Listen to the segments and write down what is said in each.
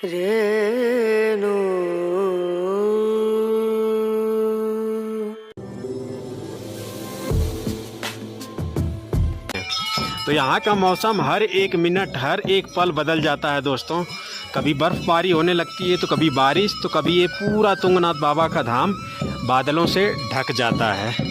रेणु। तो यहाँ का मौसम हर एक मिनट हर एक पल बदल जाता है दोस्तों। कभी बर्फ़बारी होने लगती है तो कभी बारिश, तो कभी ये पूरा तुंगनाथ बाबा का धाम बादलों से ढक जाता है।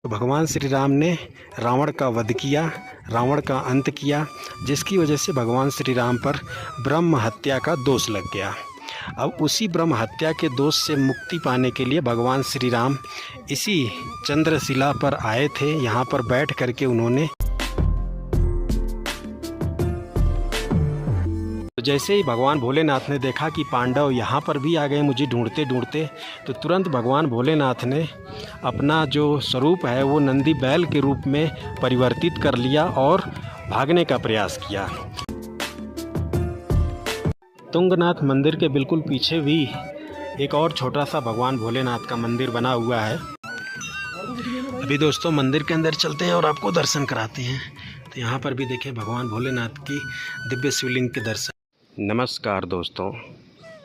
भगवान श्री राम ने रावण का वध किया, रावण का अंत किया, जिसकी वजह से भगवान श्री राम पर ब्रह्म हत्या का दोष लग गया। अब उसी ब्रह्म हत्या के दोष से मुक्ति पाने के लिए भगवान श्री राम इसी चंद्रशिला पर आए थे। यहाँ पर बैठ करके उन्होंने जैसे ही भगवान भोलेनाथ ने देखा कि पांडव यहाँ पर भी आ गए मुझे ढूंढते ढूंढते, तो तुरंत भगवान भोलेनाथ ने अपना जो स्वरूप है वो नंदी बैल के रूप में परिवर्तित कर लिया और भागने का प्रयास किया। तुंगनाथ मंदिर के बिल्कुल पीछे भी एक और छोटा सा भगवान भोलेनाथ का मंदिर बना हुआ है। अभी दोस्तों मंदिर के अंदर चलते हैं और आपको दर्शन कराते हैं। तो यहाँ पर भी देखें भगवान भोलेनाथ की दिव्य शिवलिंग के दर्शन। नमस्कार दोस्तों,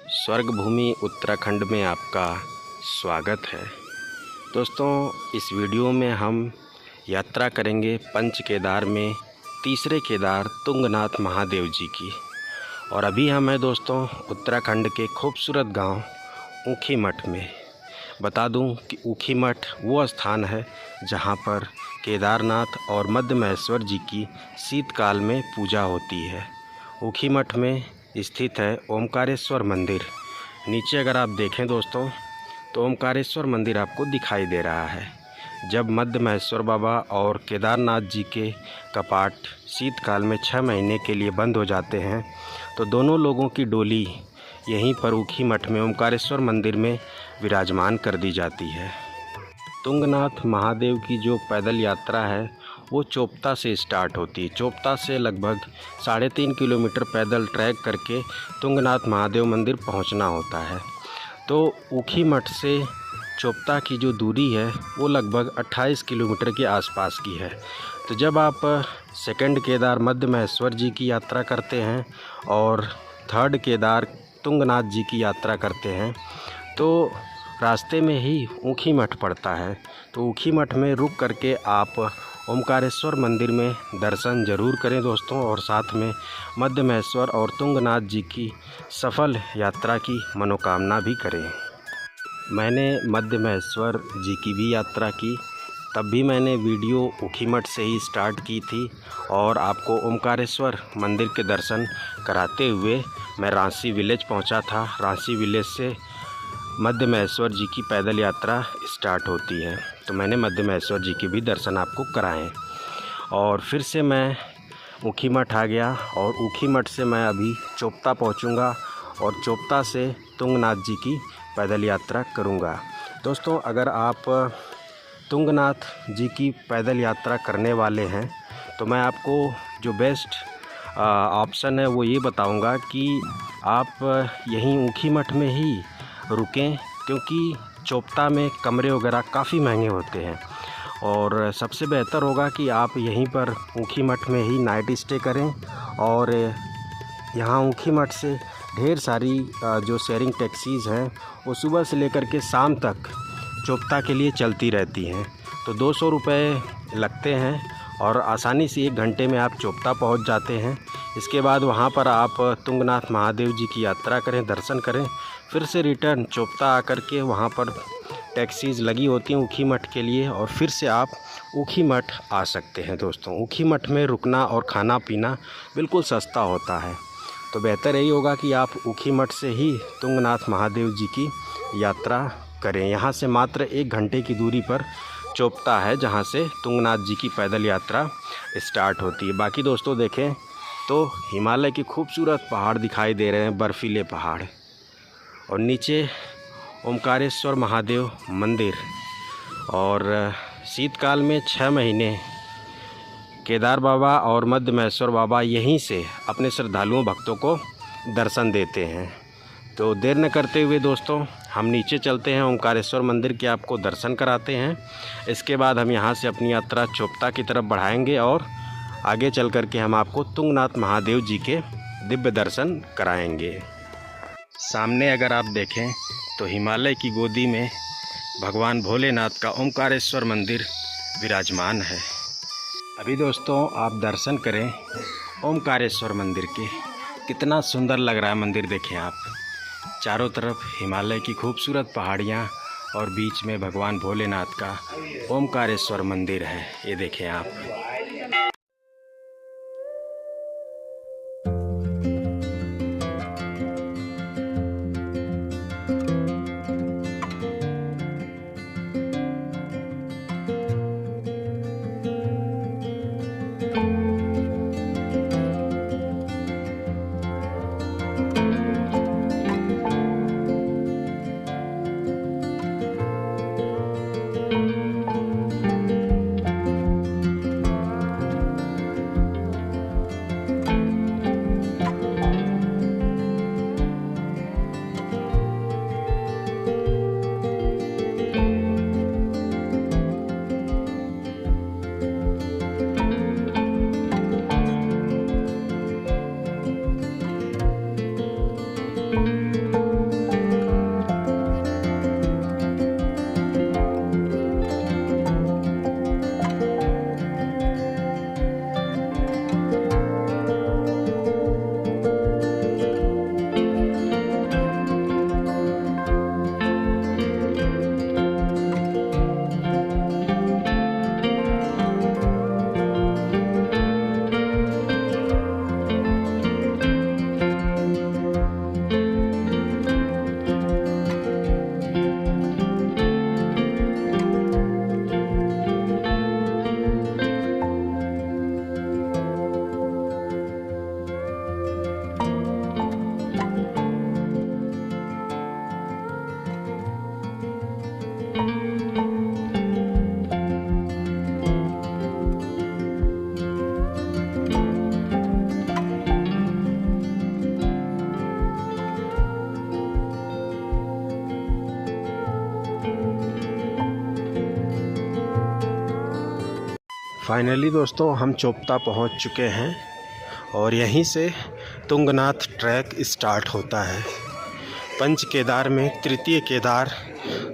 स्वर्ग भूमि उत्तराखंड में आपका स्वागत है। दोस्तों इस वीडियो में हम यात्रा करेंगे पंच केदार में तीसरे केदार तुंगनाथ महादेव जी की। और अभी हम हैं दोस्तों उत्तराखंड के खूबसूरत गांव ऊखीमठ में। बता दूं कि ऊखीमठ वो स्थान है जहां पर केदारनाथ और मध्य महेश्वर जी की शीतकाल में पूजा होती है। ऊखीमठ में स्थित है ओमकारेश्वर मंदिर। नीचे अगर आप देखें दोस्तों तो ओमकारेश्वर मंदिर आपको दिखाई दे रहा है। जब मध्य महेश्वर बाबा और केदारनाथ जी के कपाट शीतकाल में 6 महीने के लिए बंद हो जाते हैं तो दोनों लोगों की डोली यहीं पर ऊखीमठ में ओमकारेश्वर मंदिर में विराजमान कर दी जाती है। तुंगनाथ महादेव की जो पैदल यात्रा है वो चोपता से स्टार्ट होती है। चोपता से लगभग 3.5 किलोमीटर पैदल ट्रैक करके तुंगनाथ महादेव मंदिर पहुंचना होता है। तो ऊखीमठ से चोपता की जो दूरी है वो लगभग 28 किलोमीटर के आसपास की है। तो जब आप सेकंड केदार मध्य महेश्वर जी की यात्रा करते हैं और थर्ड केदार तुंगनाथ जी की यात्रा करते हैं तो रास्ते में ही ऊखीमठ पड़ता है। तो ऊखीमठ में रुक करके आप ओमकारेश्वर मंदिर में दर्शन ज़रूर करें दोस्तों, और साथ में मध्य महेश्वर और तुंगनाथ जी की सफल यात्रा की मनोकामना भी करें। मैंने मध्य महेश्वर जी की भी यात्रा की, तब भी मैंने वीडियो ऊखीमठ से ही स्टार्ट की थी और आपको ओमकारेश्वर मंदिर के दर्शन कराते हुए मैं रांसी विलेज पहुंचा था। रांसी विलेज से मध्य महेश्वर जी की पैदल यात्रा स्टार्ट होती है। तो मैंने मध्य महेश्वर जी के भी दर्शन आपको कराएं और फिर से मैं ऊखीमठ आ गया और ऊखीमठ से मैं अभी चोपता पहुंचूंगा और चोपता से तुंगनाथ जी की पैदल यात्रा करूंगा। दोस्तों अगर आप तुंगनाथ जी की पैदल यात्रा करने वाले हैं तो मैं आपको जो बेस्ट ऑप्शन है वो ये बताऊंगा कि आप यहीं ऊखीमठ में ही रुकें, क्योंकि चोपता में कमरे वगैरह काफ़ी महंगे होते हैं। और सबसे बेहतर होगा कि आप यहीं पर ऊखीमठ में ही नाइट स्टे करें। और यहाँ ऊखीमठ से ढेर सारी जो शेयरिंग टैक्सीज़ हैं वो सुबह से लेकर के शाम तक चोपता के लिए चलती रहती हैं। तो 200 रुपये लगते हैं और आसानी से 1 घंटे में आप चोपता पहुंच जाते हैं। इसके बाद वहां पर आप तुंगनाथ महादेव जी की यात्रा करें, दर्शन करें, फिर से रिटर्न चोपता आकर के वहां पर टैक्सीज़ लगी होती हैं ऊखीमठ के लिए और फिर से आप ऊखीमठ आ सकते हैं। दोस्तों ऊखीमठ में रुकना और खाना पीना बिल्कुल सस्ता होता है। तो बेहतर यही होगा कि आप ऊखीमठ से ही तुंगनाथ महादेव जी की यात्रा करें। यहाँ से मात्र 1 घंटे की दूरी पर चोपता है जहाँ से तुंगनाथ जी की पैदल यात्रा स्टार्ट होती है। बाकी दोस्तों देखें तो हिमालय के खूबसूरत पहाड़ दिखाई दे रहे हैं, बर्फीले पहाड़, और नीचे ओमकारेश्वर महादेव मंदिर। और शीतकाल में 6 महीने केदार बाबा और मध्य महेश्वर बाबा यहीं से अपने श्रद्धालुओं भक्तों को दर्शन देते हैं। तो देर न करते हुए दोस्तों हम नीचे चलते हैं, ओंकारेश्वर मंदिर के आपको दर्शन कराते हैं। इसके बाद हम यहाँ से अपनी यात्रा चोपता की तरफ बढ़ाएंगे और आगे चल कर के हम आपको तुंगनाथ महादेव जी के दिव्य दर्शन कराएंगे। सामने अगर आप देखें तो हिमालय की गोदी में भगवान भोलेनाथ का ओंकारेश्वर मंदिर विराजमान है। अभी दोस्तों आप दर्शन करें ओंकारेश्वर मंदिर के, कितना सुंदर लग रहा है मंदिर। देखें आप, चारों तरफ हिमालय की खूबसूरत पहाड़ियाँ और बीच में भगवान भोलेनाथ का ओंकारेश्वर मंदिर है। ये देखें आप। फाइनली दोस्तों हम चोपता पहुंच चुके हैं और यहीं से तुंगनाथ ट्रैक स्टार्ट होता है। पंच केदार में तृतीय केदार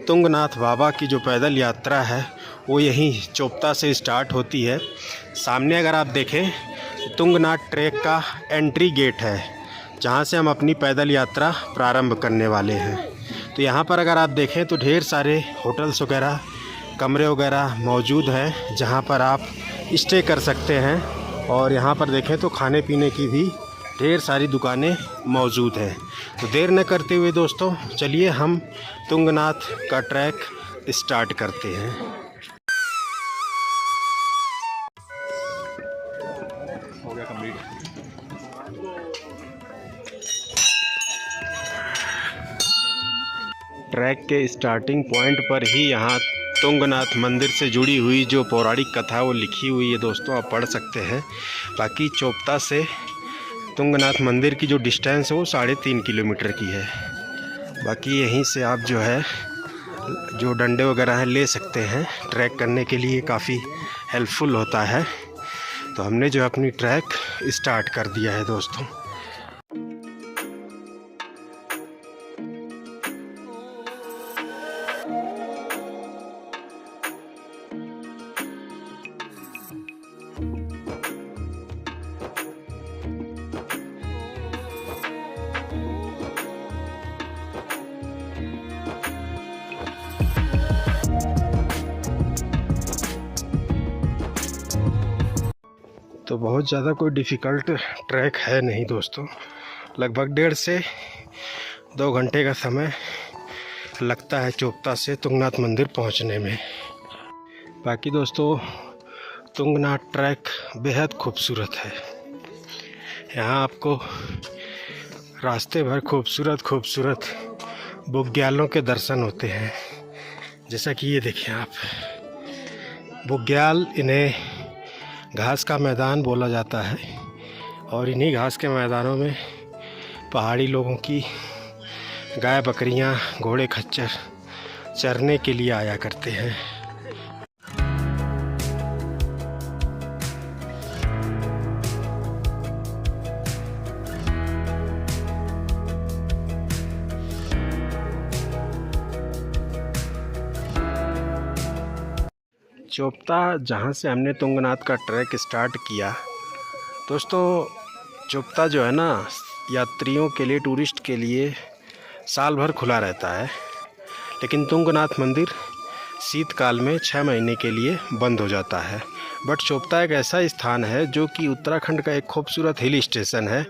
तुंगनाथ बाबा की जो पैदल यात्रा है वो यहीं चोपता से स्टार्ट होती है। सामने अगर आप देखें तुंगनाथ ट्रैक का एंट्री गेट है, जहाँ से हम अपनी पैदल यात्रा प्रारंभ करने वाले हैं। तो यहाँ पर अगर आप देखें तो ढेर सारे होटल्स वगैरह, कमरे वगैरह मौजूद हैं जहाँ पर आप स्टे कर सकते हैं। और यहाँ पर देखें तो खाने पीने की भी ढेर सारी दुकानें मौजूद हैं। तो देर न करते हुए दोस्तों चलिए हम तुंगनाथ का ट्रैक स्टार्ट करते हैं। हो गया कंप्लीट। ट्रैक के स्टार्टिंग पॉइंट पर ही यहाँ तुंगनाथ मंदिर से जुड़ी हुई जो पौराणिक कथा वो लिखी हुई है दोस्तों, आप पढ़ सकते हैं। बाकी चोपता से तुंगनाथ मंदिर की जो डिस्टेंस है वो 3.5 किलोमीटर की है। बाकी यहीं से आप जो है जो डंडे वगैरह हैं ले सकते हैं, ट्रैक करने के लिए काफ़ी हेल्पफुल होता है। तो हमने जो अपनी ट्रैक स्टार्ट कर दिया है दोस्तों। तो बहुत ज़्यादा कोई डिफ़िकल्ट ट्रैक है नहीं दोस्तों, लगभग 1.5 से 2 घंटे का समय लगता है चोपता से तुंगनाथ मंदिर पहुंचने में। बाकी दोस्तों तुंगनाथ ट्रैक बेहद खूबसूरत है। यहाँ आपको रास्ते भर खूबसूरत बुग्यालों के दर्शन होते हैं। जैसा कि ये देखें आप, बुग्याल, इन्हें घास का मैदान बोला जाता है और इन्हीं घास के मैदानों में पहाड़ी लोगों की गाय बकरियां, घोड़े खच्चर चरने के लिए आया करते हैं। चोपता जहाँ से हमने तुंगनाथ का ट्रैक स्टार्ट किया दोस्तों, चोपता जो है ना यात्रियों के लिए, टूरिस्ट के लिए साल भर खुला रहता है, लेकिन तुंगनाथ मंदिर शीतकाल में 6 महीने के लिए बंद हो जाता है। बट चोपता एक ऐसा स्थान है जो कि उत्तराखंड का एक खूबसूरत हिल स्टेशन है,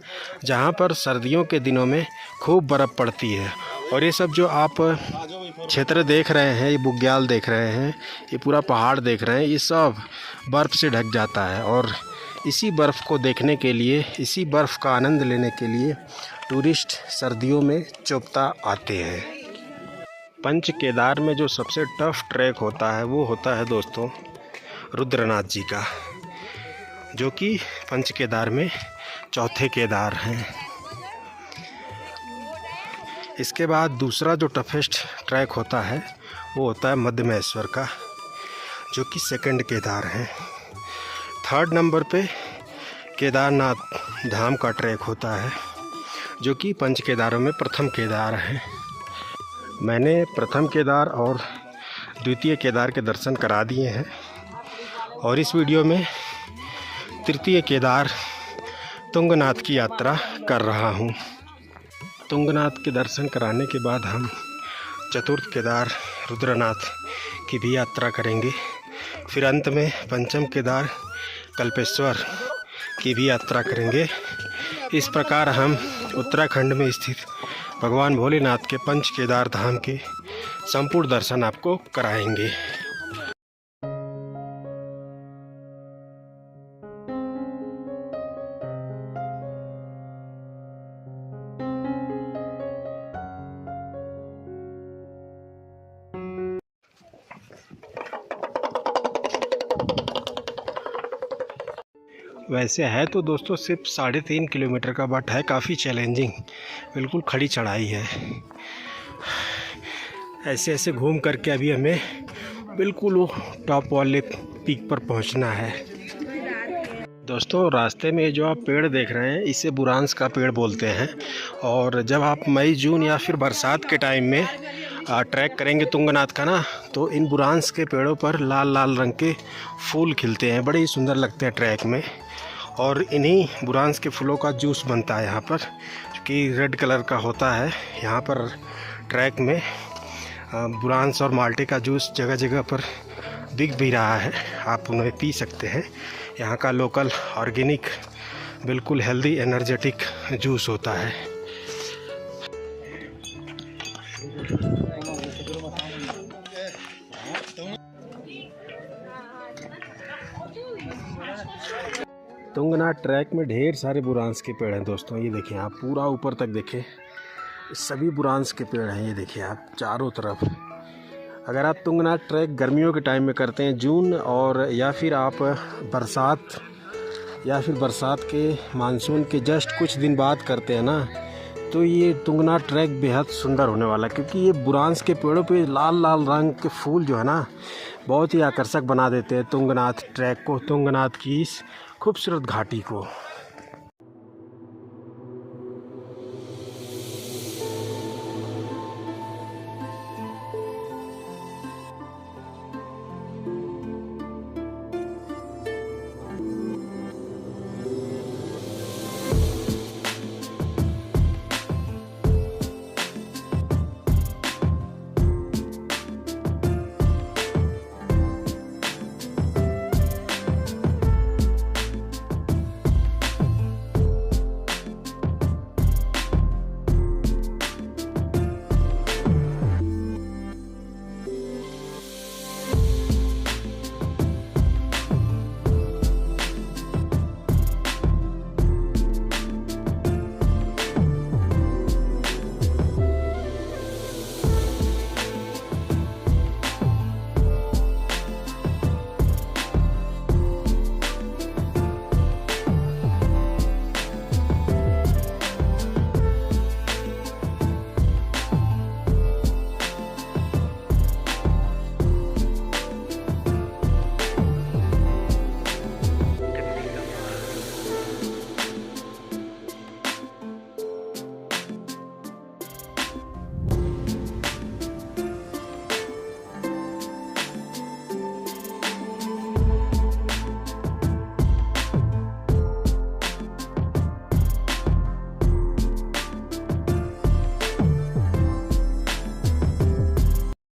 जहाँ पर सर्दियों के दिनों में खूब बर्फ़ पड़ती है। और ये सब जो आप क्षेत्र देख रहे हैं, ये बुग्याल देख रहे हैं, ये पूरा पहाड़ देख रहे हैं, ये सब बर्फ़ से ढक जाता है। और इसी बर्फ़ को देखने के लिए, इसी बर्फ़ का आनंद लेने के लिए टूरिस्ट सर्दियों में चोपता आते हैं। पंच केदार में जो सबसे टफ ट्रैक होता है वो होता है दोस्तों रुद्रनाथ जी का, जो कि पंच केदार में चौथे केदार हैं। इसके बाद दूसरा जो टफेस्ट ट्रैक होता है वो होता है मध्यमेश्वर का, जो कि सेकंड केदार है। थर्ड नंबर पे केदारनाथ धाम का ट्रैक होता है, जो कि पंच केदारों में प्रथम केदार है। मैंने प्रथम केदार और द्वितीय केदार के दर्शन करा दिए हैं, और इस वीडियो में तृतीय केदार तुंगनाथ की यात्रा कर रहा हूँ। तुंगनाथ के दर्शन कराने के बाद हम चतुर्थ केदार रुद्रनाथ की भी यात्रा करेंगे। फिर अंत में पंचम केदार कल्पेश्वर की भी यात्रा करेंगे। इस प्रकार हम उत्तराखंड में स्थित भगवान भोलेनाथ के पंच केदार धाम के संपूर्ण दर्शन आपको कराएंगे। वैसे है तो दोस्तों सिर्फ 3.5 किलोमीटर का, बट है काफ़ी चैलेंजिंग, बिल्कुल खड़ी चढ़ाई है। ऐसे ऐसे घूम करके अभी हमें बिल्कुल वो टॉप वाले पीक पर पहुंचना है। दोस्तों रास्ते में जो आप पेड़ देख रहे हैं इसे बुरांस का पेड़ बोलते हैं, और जब आप मई जून या फिर बरसात के टाइम में ट्रैक करेंगे तुंगनाथ का ना, तो इन बुरांस के पेड़ों पर लाल लाल रंग के फूल खिलते हैं, बड़े ही सुंदर लगते हैं ट्रैक में। और इन्हीं बुरांस के फूलों का जूस बनता है यहाँ पर, जो कि रेड कलर का होता है। यहाँ पर ट्रैक में बुरांस और माल्टे का जूस जगह जगह पर बिक भी रहा है, आप उन्हें पी सकते हैं। यहाँ का लोकल ऑर्गेनिक बिल्कुल हेल्दी एनर्जेटिक जूस होता है। तुंगनाथ ट्रैक में ढेर सारे बुरांस के पेड़ हैं दोस्तों। ये देखिए आप पूरा ऊपर तक देखें, सभी बुरांस के पेड़ हैं। ये देखिए आप चारों तरफ। अगर आप तुंगनाथ ट्रैक गर्मियों के टाइम में करते हैं, जून और या फिर आप बरसात के मानसून के जस्ट कुछ दिन बाद करते हैं ना, तो ये तुंगनाथ ट्रैक बेहद सुंदर होने वाला है, क्योंकि ये बुरांस के पेड़ों पे लाल लाल रंग के फूल जो है ना बहुत ही आकर्षक बना देते हैं तुंगनाथ ट्रैक को, तुंगनाथ की इस खूबसूरत घाटी को।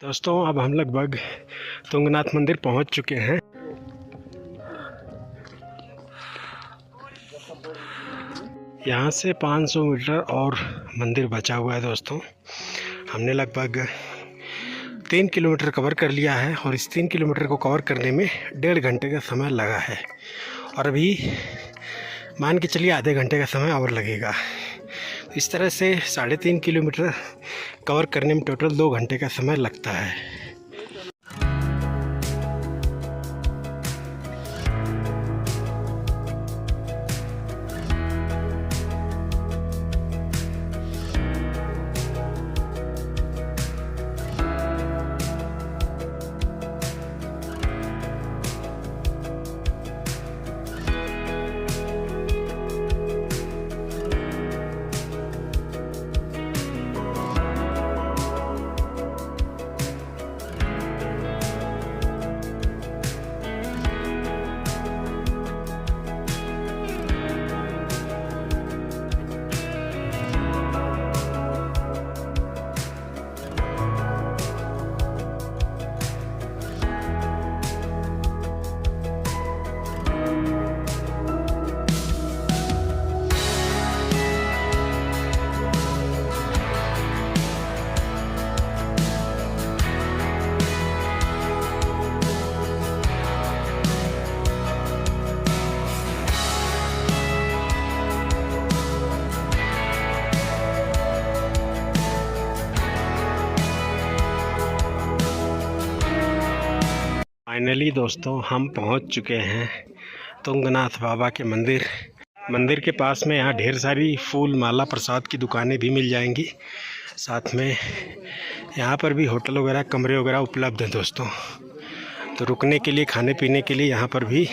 दोस्तों अब हम लगभग तुंगनाथ मंदिर पहुंच चुके हैं। यहाँ से 500 मीटर और मंदिर बचा हुआ है। दोस्तों हमने लगभग 3 किलोमीटर कवर कर लिया है और इस 3 किलोमीटर को कवर करने में 1.5 घंटे का समय लगा है और अभी मान के चलिए आधे घंटे का समय और लगेगा। इस तरह से 3.5 किलोमीटर कवर करने में टोटल 2 घंटे का समय लगता है। फाइनली दोस्तों हम पहुंच चुके हैं तुंगनाथ बाबा के मंदिर के पास में यहाँ ढेर सारी फूल माला प्रसाद की दुकानें भी मिल जाएंगी। साथ में यहाँ पर भी होटल वगैरह कमरे वगैरह उपलब्ध हैं दोस्तों। तो रुकने के लिए खाने पीने के लिए यहाँ पर भी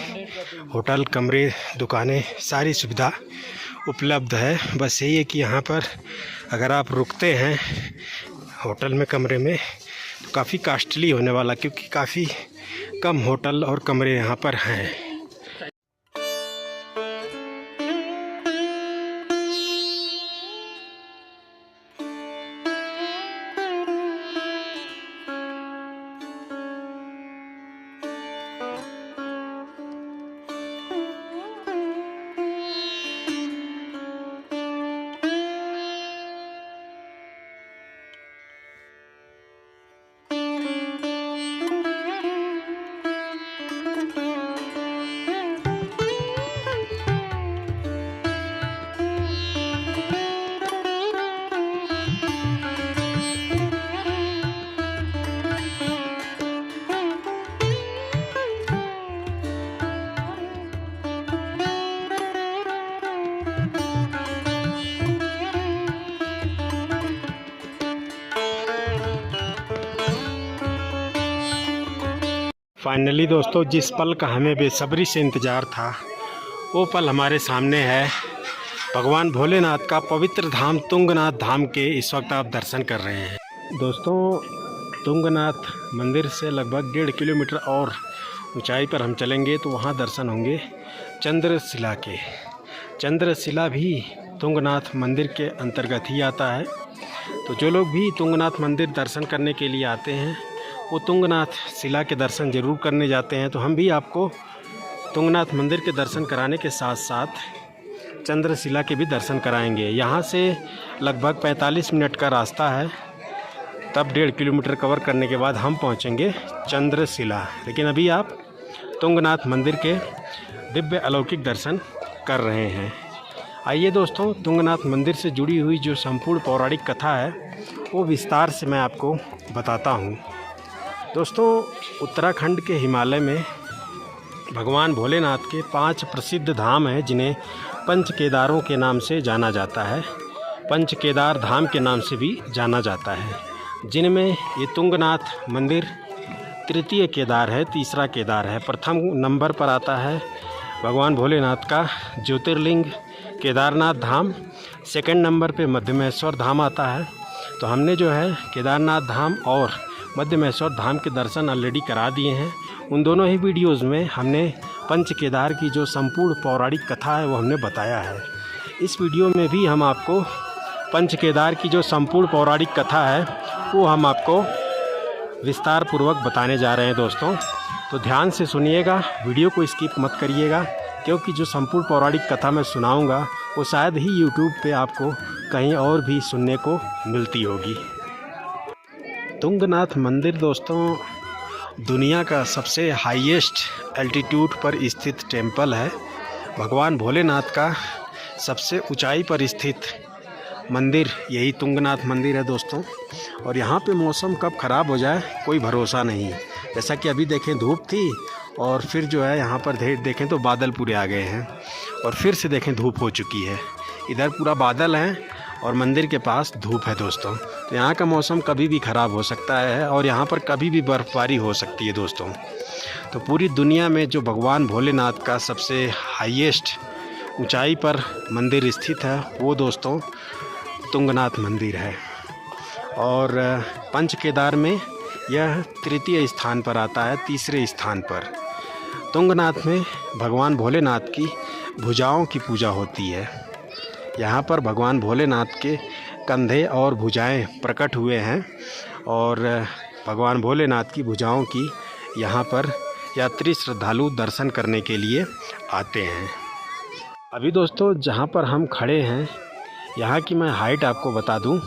होटल कमरे दुकानें सारी सुविधा उपलब्ध है। बस यही है कि यहाँ पर अगर आप रुकते हैं होटल में कमरे में तो काफ़ी कॉस्टली होने वाला, क्योंकि काफ़ी कम होटल और कमरे यहाँ पर हैं। फाइनली दोस्तों जिस पल का हमें बेसब्री से इंतज़ार था वो पल हमारे सामने है। भगवान भोलेनाथ का पवित्र धाम तुंगनाथ धाम के इस वक्त आप दर्शन कर रहे हैं। दोस्तों तुंगनाथ मंदिर से लगभग 1.5 किलोमीटर और ऊंचाई पर हम चलेंगे तो वहां दर्शन होंगे चंद्रशिला के। चंद्रशिला भी तुंगनाथ मंदिर के अंतर्गत ही आता है। तो जो लोग भी तुंगनाथ मंदिर दर्शन करने के लिए आते हैं वो तुंगनाथ शिला के दर्शन ज़रूर करने जाते हैं। तो हम भी आपको तुंगनाथ मंदिर के दर्शन कराने के साथ साथ चंद्रशिला के भी दर्शन कराएंगे। यहाँ से लगभग 45 मिनट का रास्ता है, तब 1.5 किलोमीटर कवर करने के बाद हम पहुँचेंगे चंद्रशिला। लेकिन अभी आप तुंगनाथ मंदिर के दिव्य अलौकिक दर्शन कर रहे हैं। आइए दोस्तों तुंगनाथ मंदिर से जुड़ी हुई जो संपूर्ण पौराणिक कथा है वो विस्तार से मैं आपको बताता हूँ। दोस्तों उत्तराखंड के हिमालय में भगवान भोलेनाथ के 5 प्रसिद्ध धाम हैं जिन्हें पंच केदारों के नाम से जाना जाता है। पंच केदार धाम के नाम से भी जाना जाता है, जिनमें ये तुंगनाथ मंदिर तृतीय केदार है, तीसरा केदार है। प्रथम नंबर पर आता है भगवान भोलेनाथ का ज्योतिर्लिंग केदारनाथ धाम। सेकंड नंबर पे मध्यमेश्वर धाम आता है। तो हमने जो है केदारनाथ धाम और मध्यमेश्वर धाम के दर्शन ऑलरेडी करा दिए हैं। उन दोनों ही वीडियोज़ में हमने पंच केदार की जो संपूर्ण पौराणिक कथा है वो हमने बताया है। इस वीडियो में भी हम आपको पंच केदार की जो संपूर्ण पौराणिक कथा है वो हम आपको विस्तार पूर्वक बताने जा रहे हैं दोस्तों। तो ध्यान से सुनिएगा, वीडियो को स्किप मत करिएगा, क्योंकि जो संपूर्ण पौराणिक कथा मैं सुनाऊंगा वो शायद ही यूट्यूब पे आपको कहीं और भी सुनने को मिलती होगी। तुंगनाथ मंदिर दोस्तों दुनिया का सबसे हाईएस्ट एल्टीट्यूड पर स्थित टेम्पल है। भगवान भोलेनाथ का सबसे ऊंचाई पर स्थित मंदिर यही तुंगनाथ मंदिर है दोस्तों। और यहाँ पे मौसम कब ख़राब हो जाए कोई भरोसा नहीं। जैसा कि अभी देखें धूप थी और फिर जो है यहाँ पर देखें तो बादल पूरे आ गए हैं और फिर से देखें धूप हो चुकी है। इधर पूरा बादल है और मंदिर के पास धूप है दोस्तों। तो यहाँ का मौसम कभी भी ख़राब हो सकता है और यहाँ पर कभी भी बर्फ़बारी हो सकती है दोस्तों। तो पूरी दुनिया में जो भगवान भोलेनाथ का सबसे हाईएस्ट ऊंचाई पर मंदिर स्थित है वो दोस्तों तुंगनाथ मंदिर है। और पंच केदार में यह तृतीय स्थान पर आता है, तीसरे स्थान पर। तुंगनाथ में भगवान भोलेनाथ की भुजाओं की पूजा होती है। यहाँ पर भगवान भोलेनाथ के कंधे और भुजाएं प्रकट हुए हैं और भगवान भोलेनाथ की भुजाओं की यहाँ पर यात्री श्रद्धालु दर्शन करने के लिए आते हैं। अभी दोस्तों जहाँ पर हम खड़े हैं यहाँ की मैं हाइट आपको बता दूं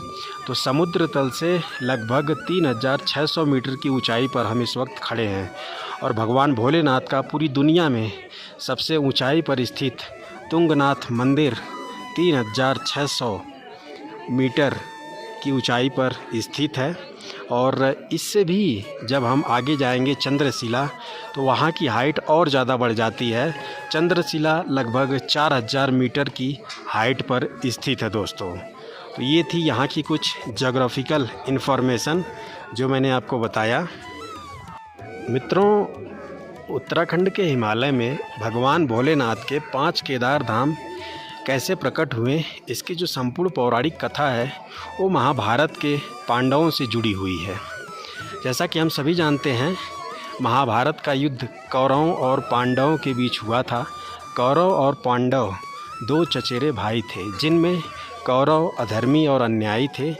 तो समुद्र तल से लगभग 3600 मीटर की ऊंचाई पर हम इस वक्त खड़े हैं। और भगवान भोलेनाथ का पूरी दुनिया में सबसे ऊंचाई पर स्थित तुंगनाथ मंदिर 3600 मीटर की ऊंचाई पर स्थित है। और इससे भी जब हम आगे जाएंगे चंद्रशिला तो वहाँ की हाइट और ज़्यादा बढ़ जाती है। चंद्रशिला लगभग 4000 मीटर की हाइट पर स्थित है दोस्तों। तो ये थी यहाँ की कुछ ज्योग्राफिकल इन्फॉर्मेशन जो मैंने आपको बताया। मित्रों उत्तराखंड के हिमालय में भगवान भोलेनाथ के 5 केदार धाम कैसे प्रकट हुए, इसकी जो संपूर्ण पौराणिक कथा है वो महाभारत के पांडवों से जुड़ी हुई है। जैसा कि हम सभी जानते हैं महाभारत का युद्ध कौरवों और पांडवों के बीच हुआ था। कौरव और पांडव 2 चचेरे भाई थे, जिनमें कौरव अधर्मी और अन्यायी थे,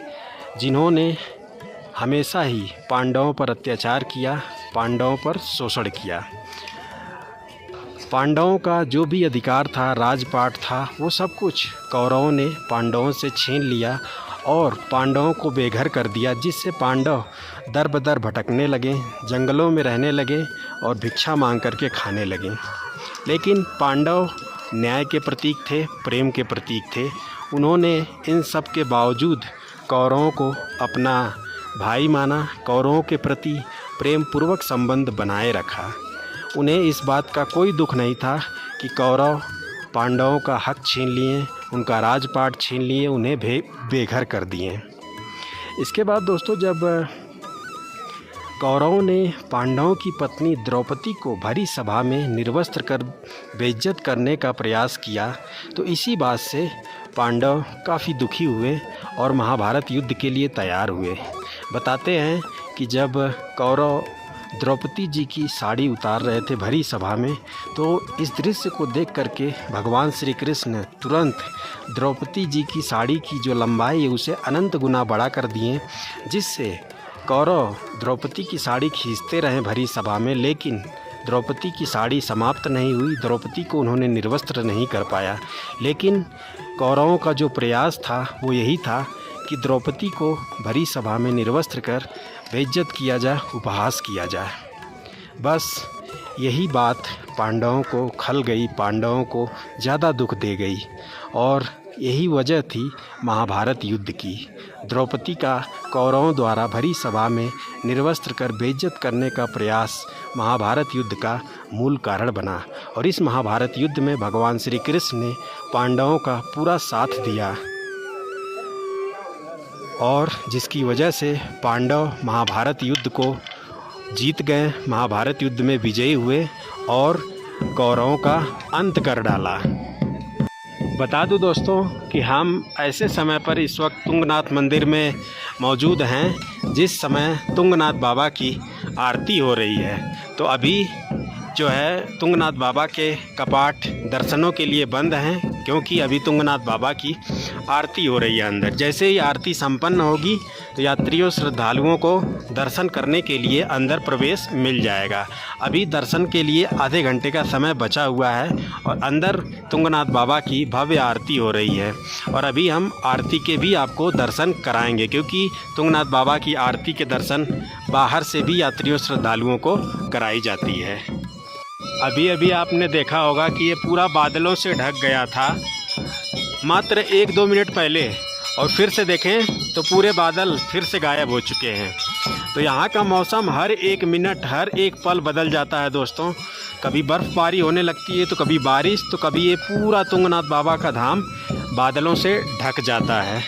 जिन्होंने हमेशा ही पांडवों पर अत्याचार किया, पांडवों पर शोषण किया। पांडवों का जो भी अधिकार था, राजपाट था, वो सब कुछ कौरवों ने पांडवों से छीन लिया और पांडवों को बेघर कर दिया, जिससे पांडव दर बदर भटकने लगे, जंगलों में रहने लगे और भिक्षा मांग करके खाने लगे। लेकिन पांडव न्याय के प्रतीक थे, प्रेम के प्रतीक थे। उन्होंने इन सब के बावजूद कौरवों को अपना भाई माना, कौरवों के प्रति प्रेम पूर्वक संबंध बनाए रखा। उन्हें इस बात का कोई दुख नहीं था कि कौरव पांडवों का हक छीन लिए, उनका राजपाट छीन लिए, उन्हें बेघर कर दिए। इसके बाद दोस्तों जब कौरवों ने पांडवों की पत्नी द्रौपदी को भरी सभा में निर्वस्त्र कर बेइज्जत करने का प्रयास किया तो इसी बात से पांडव काफ़ी दुखी हुए और महाभारत युद्ध के लिए तैयार हुए। बताते हैं कि जब कौरव द्रौपदी जी की साड़ी उतार रहे थे भरी सभा में, तो इस दृश्य को देख करके भगवान श्री कृष्ण तुरंत द्रौपदी जी की साड़ी की जो लंबाई है उसे अनंत गुना बड़ा कर दिए, जिससे कौरव द्रौपदी की साड़ी खींचते रहे भरी सभा में, लेकिन द्रौपदी की साड़ी समाप्त नहीं हुई, द्रौपदी को उन्होंने निर्वस्त्र नहीं कर पाया। लेकिन कौरवों का जो प्रयास था वो यही था कि द्रौपदी को भरी सभा में निर्वस्त्र कर बेइज्जत किया जाए, उपहास किया जाए। बस यही बात पांडवों को खल गई, पांडवों को ज़्यादा दुख दे गई और यही वजह थी महाभारत युद्ध की। द्रौपदी का कौरवों द्वारा भरी सभा में निर्वस्त्र कर बेइज्जत करने का प्रयास महाभारत युद्ध का मूल कारण बना। और इस महाभारत युद्ध में भगवान श्री कृष्ण ने पांडवों का पूरा साथ दिया और जिसकी वजह से पांडव महाभारत युद्ध को जीत गए, महाभारत युद्ध में विजयी हुए और कौरवों का अंत कर डाला। बता दूं दोस्तों कि हम ऐसे समय पर इस वक्त तुंगनाथ मंदिर में मौजूद हैं जिस समय तुंगनाथ बाबा की आरती हो रही है। तो अभी जो है तुंगनाथ बाबा के कपाट दर्शनों के लिए बंद हैं, क्योंकि अभी तुंगनाथ बाबा की आरती हो रही है अंदर। जैसे ही आरती संपन्न होगी तो यात्रियों श्रद्धालुओं को दर्शन करने के लिए अंदर प्रवेश मिल जाएगा। अभी दर्शन के लिए आधे घंटे का समय बचा हुआ है और अंदर तुंगनाथ बाबा की भव्य आरती हो रही है। और अभी हम आरती के भी आपको दर्शन कराएंगे, क्योंकि तुंगनाथ बाबा की आरती के दर्शन बाहर से भी यात्रियों श्रद्धालुओं को कराई जाती है। अभी अभी आपने देखा होगा कि ये पूरा बादलों से ढक गया था मात्र 1-2 मिनट पहले, और फिर से देखें तो पूरे बादल फिर से गायब हो चुके हैं। तो यहाँ का मौसम हर एक मिनट हर एक पल बदल जाता है दोस्तों। कभी बर्फ़बारी होने लगती है तो कभी बारिश, तो कभी ये पूरा तुंगनाथ बाबा का धाम बादलों से ढक जाता है।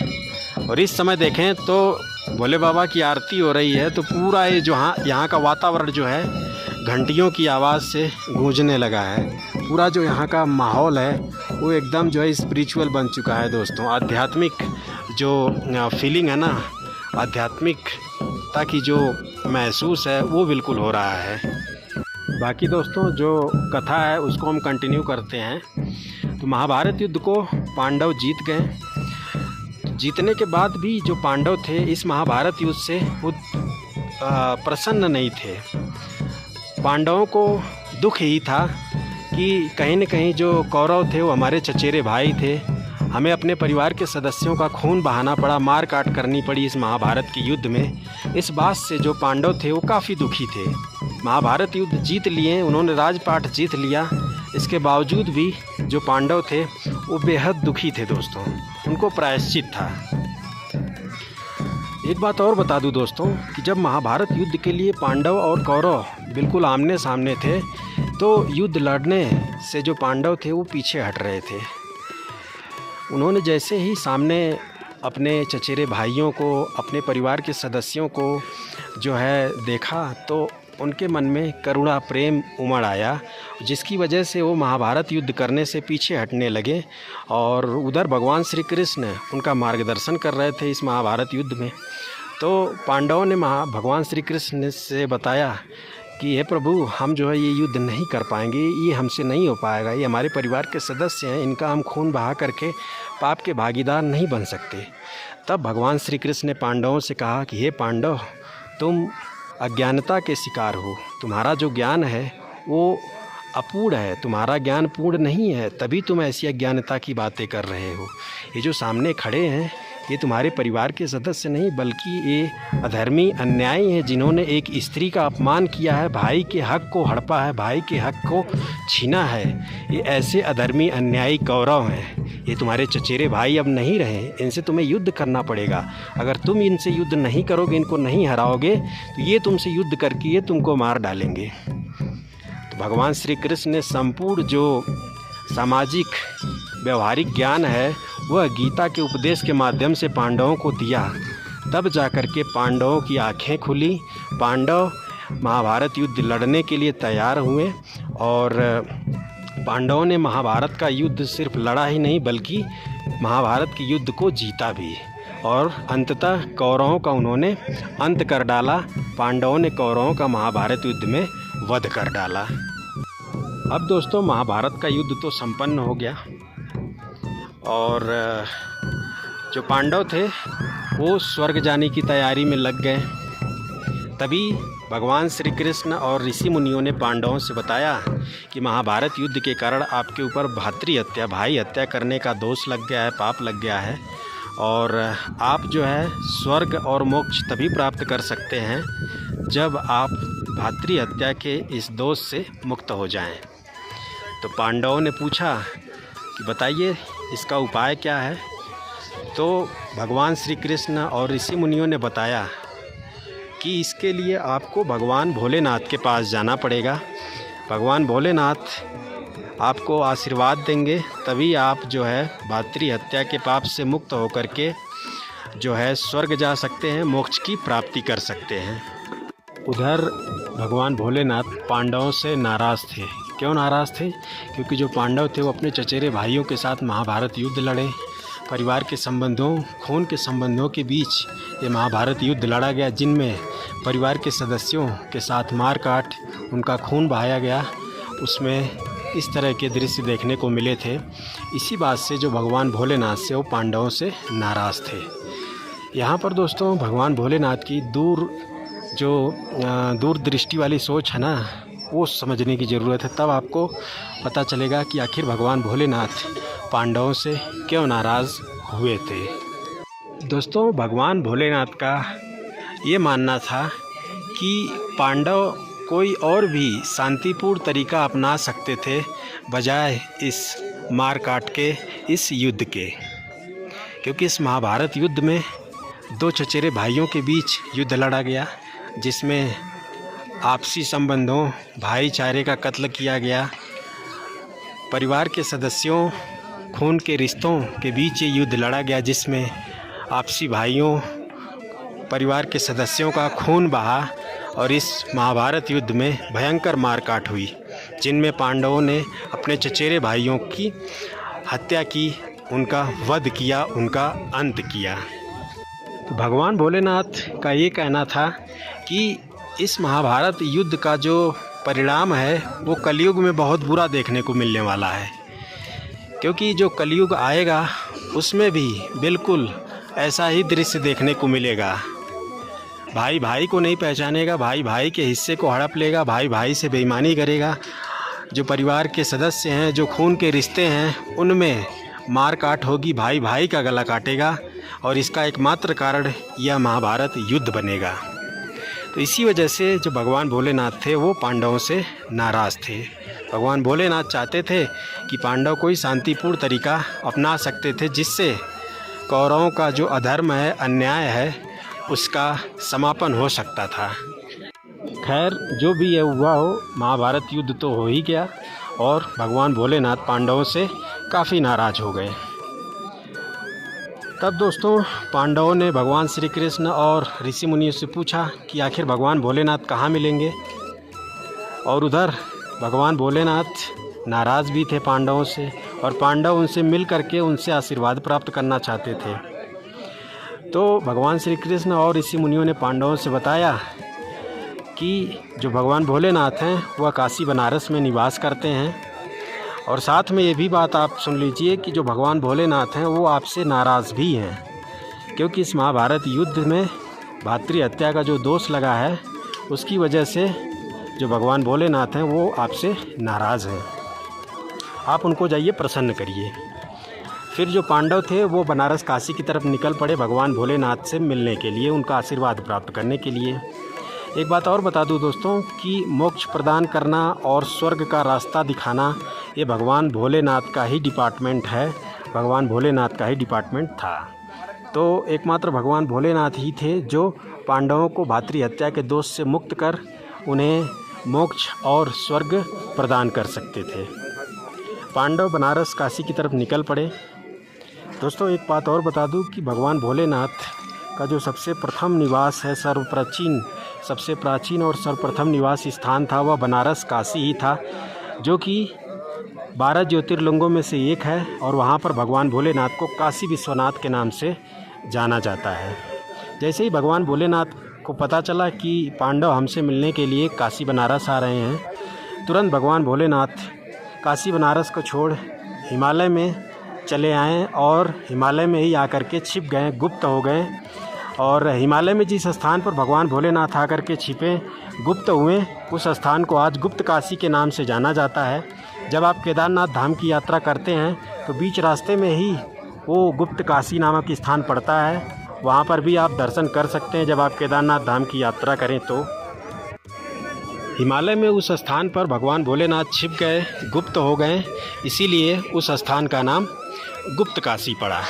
और इस समय देखें तो भोले बाबा की आरती हो रही है, तो पूरा ये जो यहाँ का वातावरण जो है घंटियों की आवाज़ से गूंजने लगा है। पूरा जो यहाँ का माहौल है वो एकदम जो है स्पिरिचुअल बन चुका है दोस्तों। आध्यात्मिक जो फीलिंग है ना, आध्यात्मिकता की जो महसूस है वो बिल्कुल हो रहा है। बाकी दोस्तों जो कथा है उसको हम कंटिन्यू करते हैं। तो महाभारत युद्ध को पांडव जीत गए। जीतने के बाद भी जो पांडव थे इस महाभारत युद्ध से वो प्रसन्न नहीं थे। पांडवों को दुख ही था कि कहीं न कहीं जो कौरव थे वो हमारे चचेरे भाई थे, हमें अपने परिवार के सदस्यों का खून बहाना पड़ा, मार काट करनी पड़ी इस महाभारत के युद्ध में। इस बात से जो पांडव थे वो काफ़ी दुखी थे। महाभारत युद्ध जीत लिए, उन्होंने राजपाट जीत लिया, इसके बावजूद भी जो पांडव थे वो बेहद दुखी थे दोस्तों। उनको प्रायश्चित था। एक बात और बता दूं दोस्तों कि जब महाभारत युद्ध के लिए पांडव और कौरव बिल्कुल आमने सामने थे, तो युद्ध लड़ने से जो पांडव थे वो पीछे हट रहे थे। उन्होंने जैसे ही सामने अपने चचेरे भाइयों को, अपने परिवार के सदस्यों को जो है देखा, तो उनके मन में करुणा प्रेम उमड़ आया, जिसकी वजह से वो महाभारत युद्ध करने से पीछे हटने लगे। और उधर भगवान श्री कृष्ण उनका मार्गदर्शन कर रहे थे इस महाभारत युद्ध में। तो पांडवों ने भगवान श्री कृष्ण से बताया कि हे प्रभु, हम जो है ये युद्ध नहीं कर पाएंगे, ये हमसे नहीं हो पाएगा, ये हमारे परिवार के सदस्य हैं, इनका हम खून बहा करके पाप के भागीदार नहीं बन सकते। तब भगवान श्री कृष्ण ने पांडवों से कहा कि हे पांडव, तुम अज्ञानता के शिकार हो, तुम्हारा जो ज्ञान है वो अपूर्ण है, तुम्हारा ज्ञान पूर्ण नहीं है, तभी तुम ऐसी अज्ञानता की बातें कर रहे हो। ये जो सामने खड़े हैं ये तुम्हारे परिवार के सदस्य नहीं, बल्कि ये अधर्मी अन्यायी हैं, जिन्होंने एक स्त्री का अपमान किया है, भाई के हक को हड़पा है, भाई के हक को छीना है। ये ऐसे अधर्मी अन्यायी कौरव हैं। ये तुम्हारे चचेरे भाई अब नहीं रहे, इनसे तुम्हें युद्ध करना पड़ेगा। अगर तुम इनसे युद्ध नहीं करोगे, इनको नहीं हराओगे, तो ये तुमसे युद्ध करके ये तुमको मार डालेंगे। तो भगवान श्री कृष्ण ने संपूर्ण जो सामाजिक व्यवहारिक ज्ञान है वह गीता के उपदेश के माध्यम से पांडवों को दिया। तब जाकर के पांडवों की आंखें खुली। पांडव महाभारत युद्ध लड़ने के लिए तैयार हुए और पांडवों ने महाभारत का युद्ध सिर्फ लड़ा ही नहीं, बल्कि महाभारत के युद्ध को जीता भी। और अंततः कौरवों का उन्होंने अंत कर डाला। पांडवों ने कौरवों का महाभारत युद्ध में वध कर डाला। अब दोस्तों महाभारत का युद्ध तो संपन्न हो गया और जो पांडव थे वो स्वर्ग जाने की तैयारी में लग गए। तभी भगवान श्री कृष्ण और ऋषि मुनियों ने पांडवों से बताया कि महाभारत युद्ध के कारण आपके ऊपर भातृ हत्या, भाई हत्या करने का दोष लग गया है, पाप लग गया है, और आप जो है स्वर्ग और मोक्ष तभी प्राप्त कर सकते हैं जब आप भातृ हत्या के इस दोष से मुक्त हो जाएं। तो पांडवों ने पूछा कि बताइए इसका उपाय क्या है। तो भगवान श्री कृष्ण और ऋषि मुनियों ने बताया कि इसके लिए आपको भगवान भोलेनाथ के पास जाना पड़ेगा। भगवान भोलेनाथ आपको आशीर्वाद देंगे, तभी आप जो है भातृ हत्या के पाप से मुक्त होकर के जो है स्वर्ग जा सकते हैं, मोक्ष की प्राप्ति कर सकते हैं। उधर भगवान भोलेनाथ पांडवों से नाराज़ थे। क्यों नाराज़ थे? क्योंकि जो पांडव थे वो अपने चचेरे भाइयों के साथ महाभारत युद्ध लड़े। परिवार के संबंधों, खून के संबंधों के बीच ये महाभारत युद्ध लड़ा गया, जिनमें परिवार के सदस्यों के साथ मार काट, उनका खून बहाया गया उसमें इस तरह के दृश्य देखने को मिले थे। इसी बात से जो भगवान भोलेनाथ से वो पांडवों से नाराज़ थे। यहाँ पर दोस्तों भगवान भोलेनाथ की दूरदृष्टि वाली सोच है ना, वो समझने की ज़रूरत है। तब आपको पता चलेगा कि आखिर भगवान भोलेनाथ पांडवों से क्यों नाराज़ हुए थे। दोस्तों भगवान भोलेनाथ का ये मानना था कि पांडव कोई और भी शांतिपूर्ण तरीका अपना सकते थे बजाय इस मार काट के, इस युद्ध के। क्योंकि इस महाभारत युद्ध में दो चचेरे भाइयों के बीच युद्ध लड़ा गया, जिसमें आपसी संबंधों, भाईचारे का कत्ल किया गया। परिवार के सदस्यों, खून के रिश्तों के बीच ये युद्ध लड़ा गया, जिसमें आपसी भाइयों, परिवार के सदस्यों का खून बहा। और इस महाभारत युद्ध में भयंकर मारकाट हुई, जिनमें पांडवों ने अपने चचेरे भाइयों की हत्या की, उनका वध किया, उनका अंत किया। तो भगवान भोलेनाथ का ये कहना था कि इस महाभारत युद्ध का जो परिणाम है वो कलयुग में बहुत बुरा देखने को मिलने वाला है। क्योंकि जो कलयुग आएगा उसमें भी बिल्कुल ऐसा ही दृश्य देखने को मिलेगा। भाई भाई को नहीं पहचानेगा, भाई भाई के हिस्से को हड़प लेगा, भाई भाई से बेईमानी करेगा। जो परिवार के सदस्य हैं, जो खून के रिश्ते हैं, उनमें मार काट होगी, भाई भाई का गला काटेगा। और इसका एकमात्र कारण यह महाभारत युद्ध बनेगा। तो इसी वजह से जो भगवान भोलेनाथ थे वो पांडवों से नाराज़ थे। भगवान भोलेनाथ चाहते थे कि पांडव कोई शांतिपूर्ण तरीका अपना सकते थे, जिससे कौरवों का जो अधर्म है, अन्याय है, उसका समापन हो सकता था। खैर जो भी ये हुआ हो, महाभारत युद्ध तो हो ही गया और भगवान भोलेनाथ पांडवों से काफ़ी नाराज़ हो गए। तब दोस्तों पांडवों ने भगवान श्री कृष्ण और ऋषि मुनियों से पूछा कि आखिर भगवान भोलेनाथ कहाँ मिलेंगे। और उधर भगवान भोलेनाथ नाराज़ भी थे पांडवों से, और पांडव उनसे मिल करके उनसे आशीर्वाद प्राप्त करना चाहते थे। तो भगवान श्री कृष्ण और ऋषि मुनियों ने पांडवों से बताया कि जो भगवान भोलेनाथ हैं वह काशी बनारस में निवास करते हैं। और साथ में ये भी बात आप सुन लीजिए कि जो भगवान भोलेनाथ हैं वो आपसे नाराज़ भी हैं, क्योंकि इस महाभारत युद्ध में भातृ हत्या का जो दोष लगा है उसकी वजह से जो भगवान भोलेनाथ हैं वो आपसे नाराज़ हैं। आप उनको जाइए प्रसन्न करिए। फिर जो पांडव थे वो बनारस काशी की तरफ निकल पड़े भगवान भोलेनाथ से मिलने के लिए, उनका आशीर्वाद प्राप्त करने के लिए। एक बात और बता दूं दोस्तों कि मोक्ष प्रदान करना और स्वर्ग का रास्ता दिखाना ये भगवान भोलेनाथ का ही डिपार्टमेंट है, भगवान भोलेनाथ का ही डिपार्टमेंट था। तो एकमात्र भगवान भोलेनाथ ही थे जो पांडवों को भातृ हत्या के दोष से मुक्त कर उन्हें मोक्ष और स्वर्ग प्रदान कर सकते थे। पांडव बनारस काशी की तरफ निकल पड़े। दोस्तों एक बात और बता दूं कि भगवान भोलेनाथ का जो सबसे प्रथम निवास है, सबसे प्राचीन और सर्वप्रथम निवास स्थान था, वह बनारस काशी ही था, जो कि 12 ज्योतिर्लिंगों में से एक है। और वहाँ पर भगवान भोलेनाथ को काशी विश्वनाथ के नाम से जाना जाता है। जैसे ही भगवान भोलेनाथ को पता चला कि पांडव हमसे मिलने के लिए काशी बनारस आ रहे हैं, तुरंत भगवान भोलेनाथ काशी बनारस को छोड़ हिमालय में चले आए और हिमालय में ही आकर के छिप गए, गुप्त हो गए। और हिमालय में जिस स्थान पर भगवान भोलेनाथ आकर के छिपे, गुप्त हुए, उस स्थान को आज गुप्त काशी के नाम से जाना जाता है। जब आप केदारनाथ धाम की यात्रा करते हैं तो बीच रास्ते में ही वो गुप्त काशी नामक स्थान पड़ता है, वहाँ पर भी आप दर्शन कर सकते हैं जब आप केदारनाथ धाम की यात्रा करें तो। हिमालय में उस स्थान पर भगवान भोलेनाथ छिप गए, गुप्त हो गए, इसीलिए उस स्थान का नाम गुप्त काशी पड़ा।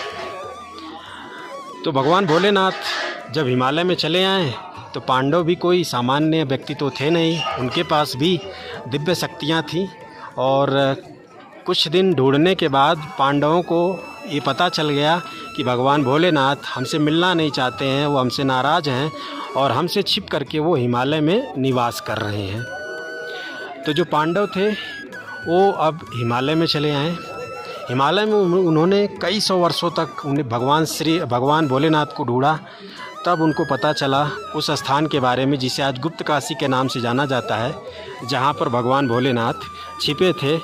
तो भगवान भोलेनाथ जब हिमालय में चले आए तो पांडव भी कोई सामान्य व्यक्ति तो थे नहीं, उनके पास भी दिव्य शक्तियाँ थीं। और कुछ दिन ढूंढने के बाद पांडवों को ये पता चल गया कि भगवान भोलेनाथ हमसे मिलना नहीं चाहते हैं, वो हमसे नाराज़ हैं और हमसे छिप करके वो हिमालय में निवास कर रहे हैं। तो जो पांडव थे वो अब हिमालय में चले आए। हिमालय में उन्होंने कई सौ वर्षों तक उन्हें भगवान भोलेनाथ को ढूंढा, तब उनको पता चला उस स्थान के बारे में जिसे आज गुप्त काशी के नाम से जाना जाता है, जहाँ पर भगवान भोलेनाथ छिपे थे,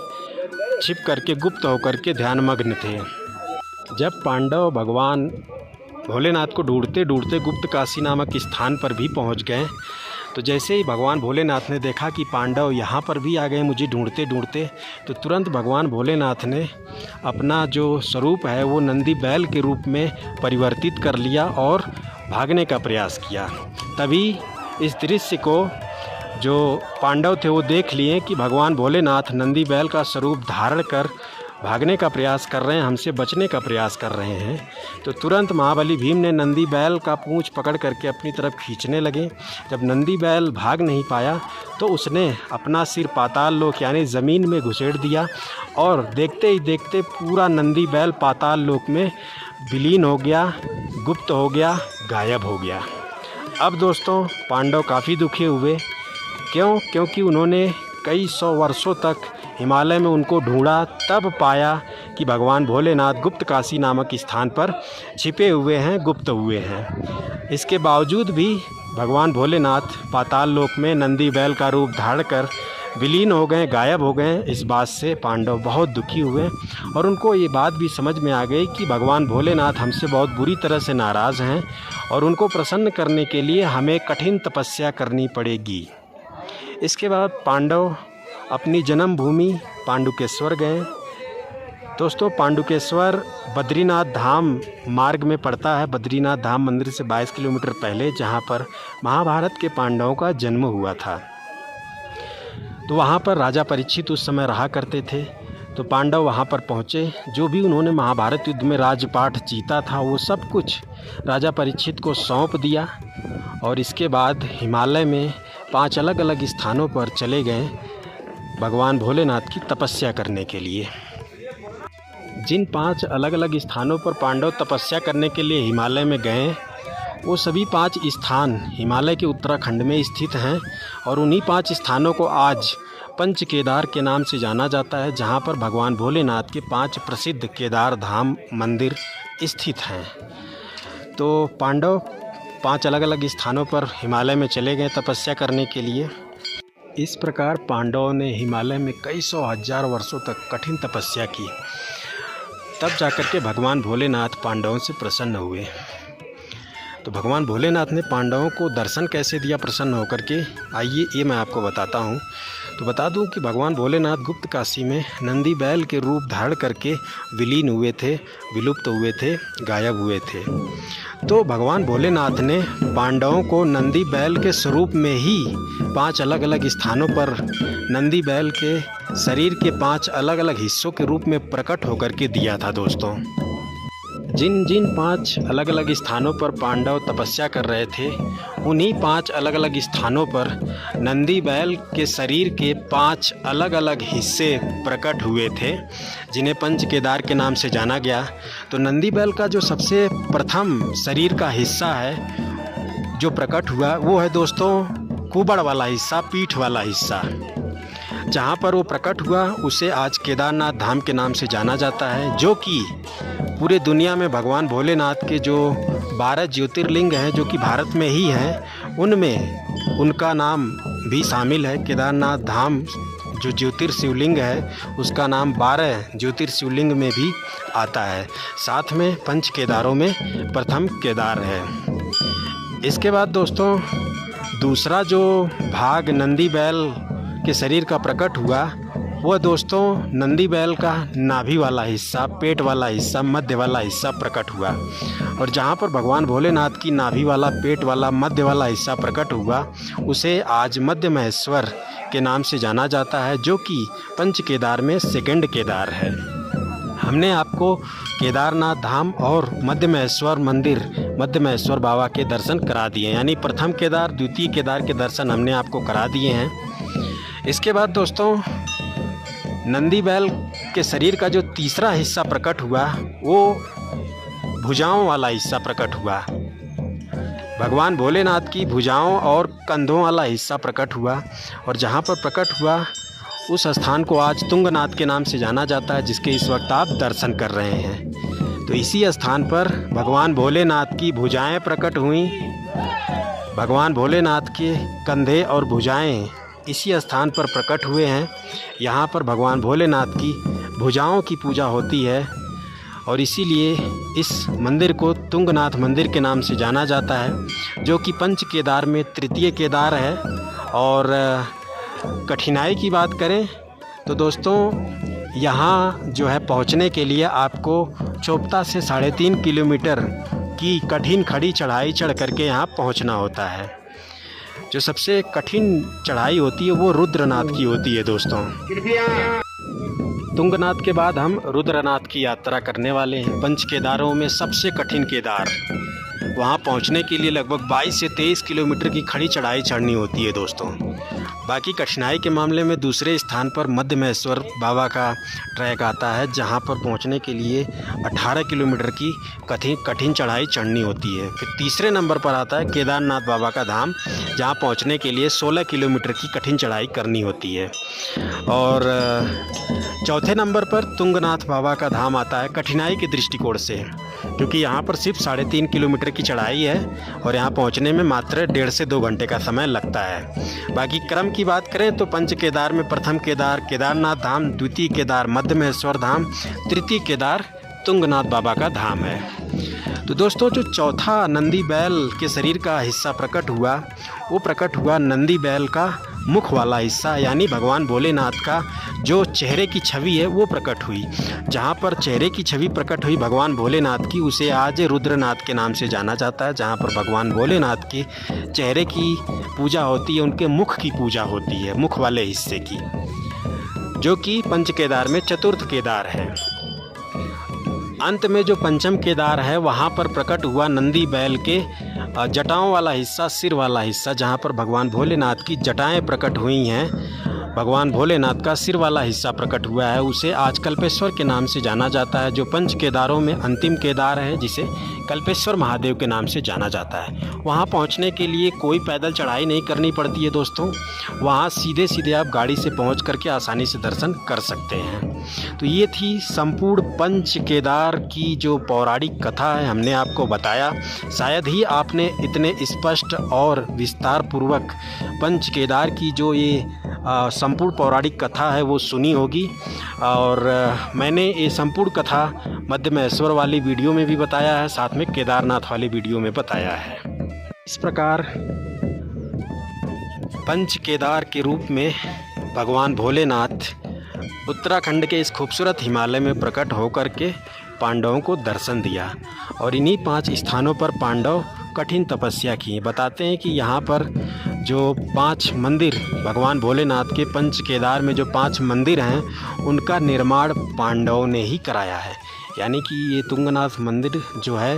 छिप करके गुप्त होकर के ध्यानमग्न थे। जब पांडव भगवान भोलेनाथ को ढूंढते ढूंढते गुप्त काशी नामक स्थान पर भी पहुंच गए, तो जैसे ही भगवान भोलेनाथ ने देखा कि पांडव यहाँ पर भी आ गए मुझे ढूंढते ढूंढते, तो तुरंत भगवान भोलेनाथ ने अपना जो स्वरूप है वो नंदी बैल के रूप में परिवर्तित कर लिया और भागने का प्रयास किया। तभी इस दृश्य को जो पांडव थे वो देख लिए कि भगवान भोलेनाथ नंदी बैल का स्वरूप धारण कर भागने का प्रयास कर रहे हैं, हमसे बचने का प्रयास कर रहे हैं। तो तुरंत महाबली भीम ने नंदी बैल का पूंछ पकड़ करके अपनी तरफ खींचने लगे। जब नंदी बैल भाग नहीं पाया तो उसने अपना सिर पाताल लोक यानी ज़मीन में घुसेड़ दिया और देखते ही देखते पूरा नंदी बैल पाताल लोक में विलीन हो गया, गुप्त हो गया, गायब हो गया। अब दोस्तों पांडव काफ़ी दुखी हुए। क्योंकि उन्होंने कई सौ वर्षों तक हिमालय में उनको ढूंढा, तब पाया कि भगवान भोलेनाथ गुप्त काशी नामक स्थान पर छिपे हुए हैं, गुप्त हुए हैं। इसके बावजूद भी भगवान भोलेनाथ पाताल लोक में नंदी बैल का रूप धारण कर विलीन हो गए, गायब हो गए। इस बात से पांडव बहुत दुखी हुए और उनको ये बात भी समझ में आ गई कि भगवान भोलेनाथ हमसे बहुत बुरी तरह से नाराज़ हैं और उनको प्रसन्न करने के लिए हमें कठिन तपस्या करनी पड़ेगी। इसके बाद पांडव अपनी जन्मभूमि पांडुकेश्वर गए। दोस्तों पांडुकेश्वर बद्रीनाथ धाम मार्ग में पड़ता है, बद्रीनाथ धाम मंदिर से 22 किलोमीटर पहले, जहाँ पर महाभारत के पांडवों का जन्म हुआ था। तो वहाँ पर राजा परीक्षित उस समय रहा करते थे। तो पांडव वहाँ पर पहुँचे। जो भी उन्होंने महाभारत युद्ध में राजपाट जीता था वो सब कुछ राजा परीक्षित को सौंप दिया और इसके बाद हिमालय में 5 अलग अलग स्थानों पर चले गए भगवान भोलेनाथ की तपस्या करने के लिए। जिन 5 अलग अलग स्थानों पर पांडव तपस्या करने के लिए हिमालय में गए, वो सभी 5 स्थान हिमालय के उत्तराखंड में स्थित हैं और उन्हीं 5 स्थानों को आज पंच केदार के नाम से जाना जाता है, जहाँ पर भगवान भोलेनाथ के 5 प्रसिद्ध केदार धाम मंदिर स्थित हैं। तो पांडव 5 अलग अलग स्थानों पर हिमालय में चले गए तपस्या करने के लिए। इस प्रकार पांडवों ने हिमालय में कई सौ हजार वर्षों तक कठिन तपस्या की। तब जाकर के भगवान भोलेनाथ पांडवों से प्रसन्न हुए। तो भगवान भोलेनाथ ने पांडवों को दर्शन कैसे दिया प्रसन्न होकर के, आइए ये मैं आपको बताता हूँ। तो बता दूँ कि भगवान भोलेनाथ गुप्त काशी में नंदी बैल के रूप धारण करके विलीन हुए थे, विलुप्त हुए थे, गायब हुए थे। तो भगवान भोलेनाथ ने पांडवों को नंदी बैल के स्वरूप में ही 5 अलग अलग स्थानों पर नंदी बैल के शरीर के 5 अलग अलग हिस्सों के रूप में प्रकट होकर के दिया था। दोस्तों जिन 5 अलग अलग स्थानों पर पांडव तपस्या कर रहे थे, उन्हीं 5 अलग अलग स्थानों पर नंदी बैल के शरीर के 5 अलग अलग हिस्से प्रकट हुए थे, जिन्हें पंच केदार के नाम से जाना गया। तो नंदी बैल का जो सबसे प्रथम शरीर का हिस्सा है जो प्रकट हुआ, वो है दोस्तों कुबड़ वाला हिस्सा, पीठ वाला हिस्सा। जहाँ पर वो प्रकट हुआ उसे आज केदारनाथ धाम के नाम से जाना जाता है, जो कि पूरे दुनिया में भगवान भोलेनाथ के जो 12 ज्योतिर्लिंग हैं जो कि भारत में ही हैं, उनमें उनका नाम भी शामिल है। केदारनाथ धाम जो ज्योतिर्शिवलिंग है उसका नाम 12 ज्योतिर्शिवलिंग में भी आता है। साथ में पंच केदारों में प्रथम केदार है। इसके बाद दोस्तों दूसरा जो भाग नंदी बैल के शरीर का प्रकट हुआ, वह दोस्तों नंदी बैल का नाभि वाला हिस्सा, पेट वाला हिस्सा, मध्य वाला हिस्सा प्रकट हुआ। और जहाँ पर भगवान भोलेनाथ की नाभि वाला, पेट वाला, मध्य वाला हिस्सा प्रकट हुआ, उसे आज मध्य महेश्वर के नाम से जाना जाता है, जो कि पंच केदार में सेकंड केदार है। हमने आपको केदारनाथ धाम और मध्य महेश्वर मंदिर, मध्य महेश्वर बाबा के दर्शन करा दिए, यानी प्रथम केदार, द्वितीय केदार के दर्शन हमने आपको करा दिए हैं। इसके बाद दोस्तों नंदी बैल के शरीर का जो तीसरा हिस्सा प्रकट हुआ, वो भुजाओं वाला हिस्सा प्रकट हुआ। भगवान भोलेनाथ की भुजाओं और कंधों वाला हिस्सा प्रकट हुआ। और जहाँ पर प्रकट हुआ उस स्थान को आज तुंगनाथ के नाम से जाना जाता है, जिसके इस वक्त आप दर्शन कर रहे हैं। तो इसी स्थान पर भगवान भोलेनाथ की भुजाएं प्रकट हुई। भगवान भोलेनाथ के कंधे और भुजाएं इसी स्थान पर प्रकट हुए हैं। यहाँ पर भगवान भोलेनाथ की भुजाओं की पूजा होती है और इसीलिए इस मंदिर को तुंगनाथ मंदिर के नाम से जाना जाता है, जो कि पंच केदार में तृतीय केदार है। और कठिनाई की बात करें तो दोस्तों, यहाँ जो है पहुँचने के लिए आपको चोपता से 3.5 किलोमीटर की कठिन खड़ी चढ़ाई चढ़ करके यहाँ पहुँचना होता है। जो सबसे कठिन चढ़ाई होती है वो रुद्रनाथ की होती है दोस्तों। तुंगनाथ के बाद हम रुद्रनाथ की यात्रा करने वाले हैं। पंच केदारों में सबसे कठिन केदार, वहाँ पहुँचने के लिए लगभग 22 से 23 किलोमीटर की खड़ी चढ़ाई चढ़नी होती है दोस्तों। बाकी कठिनाई के मामले में दूसरे स्थान पर मध्य महेश्वर बाबा का ट्रैक आता है, जहाँ पर पहुँचने के लिए 18 किलोमीटर की कठिन चढ़ाई चढ़नी होती है। फिर तीसरे नंबर पर आता है केदारनाथ बाबा का धाम, जहाँ पहुँचने के लिए 16 किलोमीटर की कठिन चढ़ाई करनी होती है। और चौथे नंबर पर तुंगनाथ बाबा का धाम आता है कठिनाई के दृष्टिकोण से, क्योंकि यहाँ पर सिर्फ 3.5 किलोमीटर की चढ़ाई है और यहाँ पहुँचने में मात्र 1.5 से 2 घंटे का समय लगता है। बाकी क्रम की बात करें तो पंच केदार में प्रथम केदार केदारनाथ धाम, द्वितीय केदार मध्य महेश्वर धाम, तृतीय केदार तुंगनाथ बाबा का धाम है। तो दोस्तों, जो चौथा नंदी बैल के शरीर का हिस्सा प्रकट हुआ, वो प्रकट हुआ नंदी बैल का मुख वाला हिस्सा, यानी भगवान भोलेनाथ का जो चेहरे की छवि है वो प्रकट हुई। जहाँ पर चेहरे की छवि प्रकट हुई भगवान भोलेनाथ की, उसे आज रुद्रनाथ के नाम से जाना जाता है। जहाँ पर भगवान भोलेनाथ के चेहरे की पूजा होती है, उनके मुख की पूजा होती है, मुख वाले हिस्से की, जो कि पंच केदार में चतुर्थ केदार है। अंत में जो पंचम केदार है, वहाँ पर प्रकट हुआ नंदी बैल के जटाओं वाला हिस्सा, सिर वाला हिस्सा, जहाँ पर भगवान भोलेनाथ की जटाएं प्रकट हुई हैं। भगवान भोलेनाथ का सिर वाला हिस्सा प्रकट हुआ है, उसे आज कल्पेश्वर के नाम से जाना जाता है, जो पंच केदारों में अंतिम केदार है, जिसे कल्पेश्वर महादेव के नाम से जाना जाता है। वहाँ पहुँचने के लिए कोई पैदल चढ़ाई नहीं करनी पड़ती है दोस्तों, वहाँ सीधे सीधे आप गाड़ी से पहुँच करके आसानी से दर्शन कर सकते हैं। तो ये थी संपूर्ण पंच केदार की जो पौराणिक कथा है, हमने आपको बताया। शायद ही आपने इतने स्पष्ट और विस्तार पूर्वक पंच केदार की जो ये संपूर्ण पौराणिक कथा है वो सुनी होगी। और मैंने ये संपूर्ण कथा मध्य महेश्वर वाली वीडियो में भी बताया है, साथ में केदारनाथ वाली वीडियो में बताया है। इस प्रकार पंच केदार के रूप में भगवान भोलेनाथ उत्तराखंड के इस खूबसूरत हिमालय में प्रकट होकर के पांडवों को दर्शन दिया, और इन्हीं 5 स्थानों पर पांडव कठिन तपस्या की। बताते हैं कि यहाँ पर जो 5 मंदिर भगवान भोलेनाथ के पंच केदार में जो 5 मंदिर हैं, उनका निर्माण पांडवों ने ही कराया है। यानी कि ये तुंगनाथ मंदिर जो है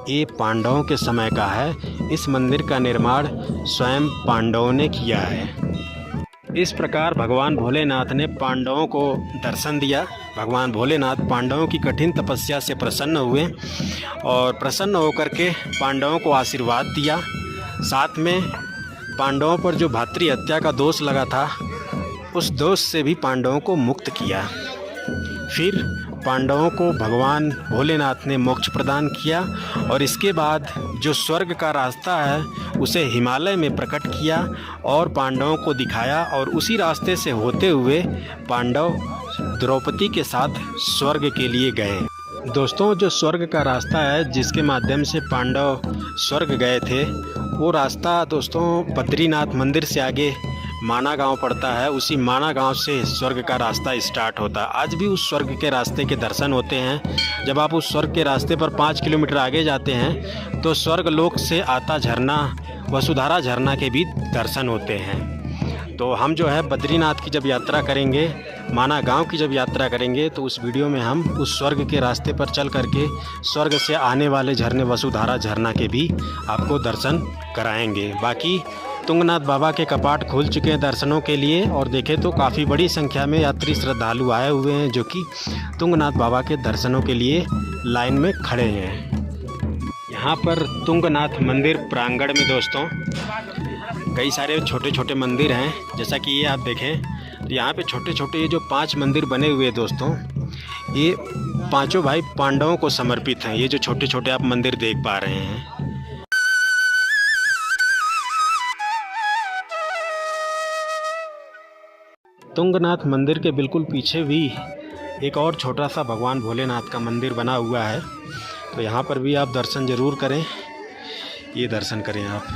ये पांडवों के समय का है। इस मंदिर का निर्माण स्वयं पांडवों ने किया है। इस प्रकार भगवान भोलेनाथ ने पांडवों को दर्शन दिया। भगवान भोलेनाथ पांडवों की कठिन तपस्या से प्रसन्न हुए और प्रसन्न होकर के पांडवों को आशीर्वाद दिया। साथ में पांडवों पर जो भातृ हत्या का दोष लगा था, उस दोष से भी पांडवों को मुक्त किया। फिर पांडवों को भगवान भोलेनाथ ने मोक्ष प्रदान किया और इसके बाद जो स्वर्ग का रास्ता है उसे हिमालय में प्रकट किया और पांडवों को दिखाया, और उसी रास्ते से होते हुए पांडव द्रौपदी के साथ स्वर्ग के लिए गए। दोस्तों, जो स्वर्ग का रास्ता है जिसके माध्यम से पांडव स्वर्ग गए थे, वो रास्ता दोस्तों बद्रीनाथ मंदिर से आगे माना गांव पड़ता है। उसी माना गांव से स्वर्ग का रास्ता स्टार्ट होता है। आज भी उस स्वर्ग के रास्ते के दर्शन होते हैं। जब आप उस स्वर्ग के रास्ते पर 5 किलोमीटर आगे जाते हैं तो स्वर्ग लोक से आता झरना वसुधारा झरना के भी दर्शन होते हैं। तो हम जो है बद्रीनाथ की जब यात्रा करेंगे, माना गांव की जब यात्रा करेंगे, तो उस वीडियो में हम उस स्वर्ग के रास्ते पर चल करके स्वर्ग से आने वाले झरने वसुधारा झरना के भी आपको दर्शन कराएंगे। बाकी तुंगनाथ बाबा के कपाट खुल चुके हैं दर्शनों के लिए, और देखें तो काफ़ी बड़ी संख्या में यात्री श्रद्धालु आए हुए हैं जो कि तुंगनाथ बाबा के दर्शनों के लिए लाइन में खड़े हैं। यहाँ पर तुंगनाथ मंदिर प्रांगण में दोस्तों कई सारे छोटे छोटे मंदिर हैं। जैसा कि ये आप देखें तो यहाँ पे छोटे छोटे ये जो 5 मंदिर बने हुए हैं दोस्तों, ये पांचों भाई पांडवों को समर्पित हैं। ये जो छोटे छोटे आप मंदिर देख पा रहे हैं। तुंगनाथ मंदिर के बिल्कुल पीछे भी एक और छोटा सा भगवान भोलेनाथ का मंदिर बना हुआ है, तो यहाँ पर भी आप दर्शन ज़रूर करें। ये दर्शन करें आप।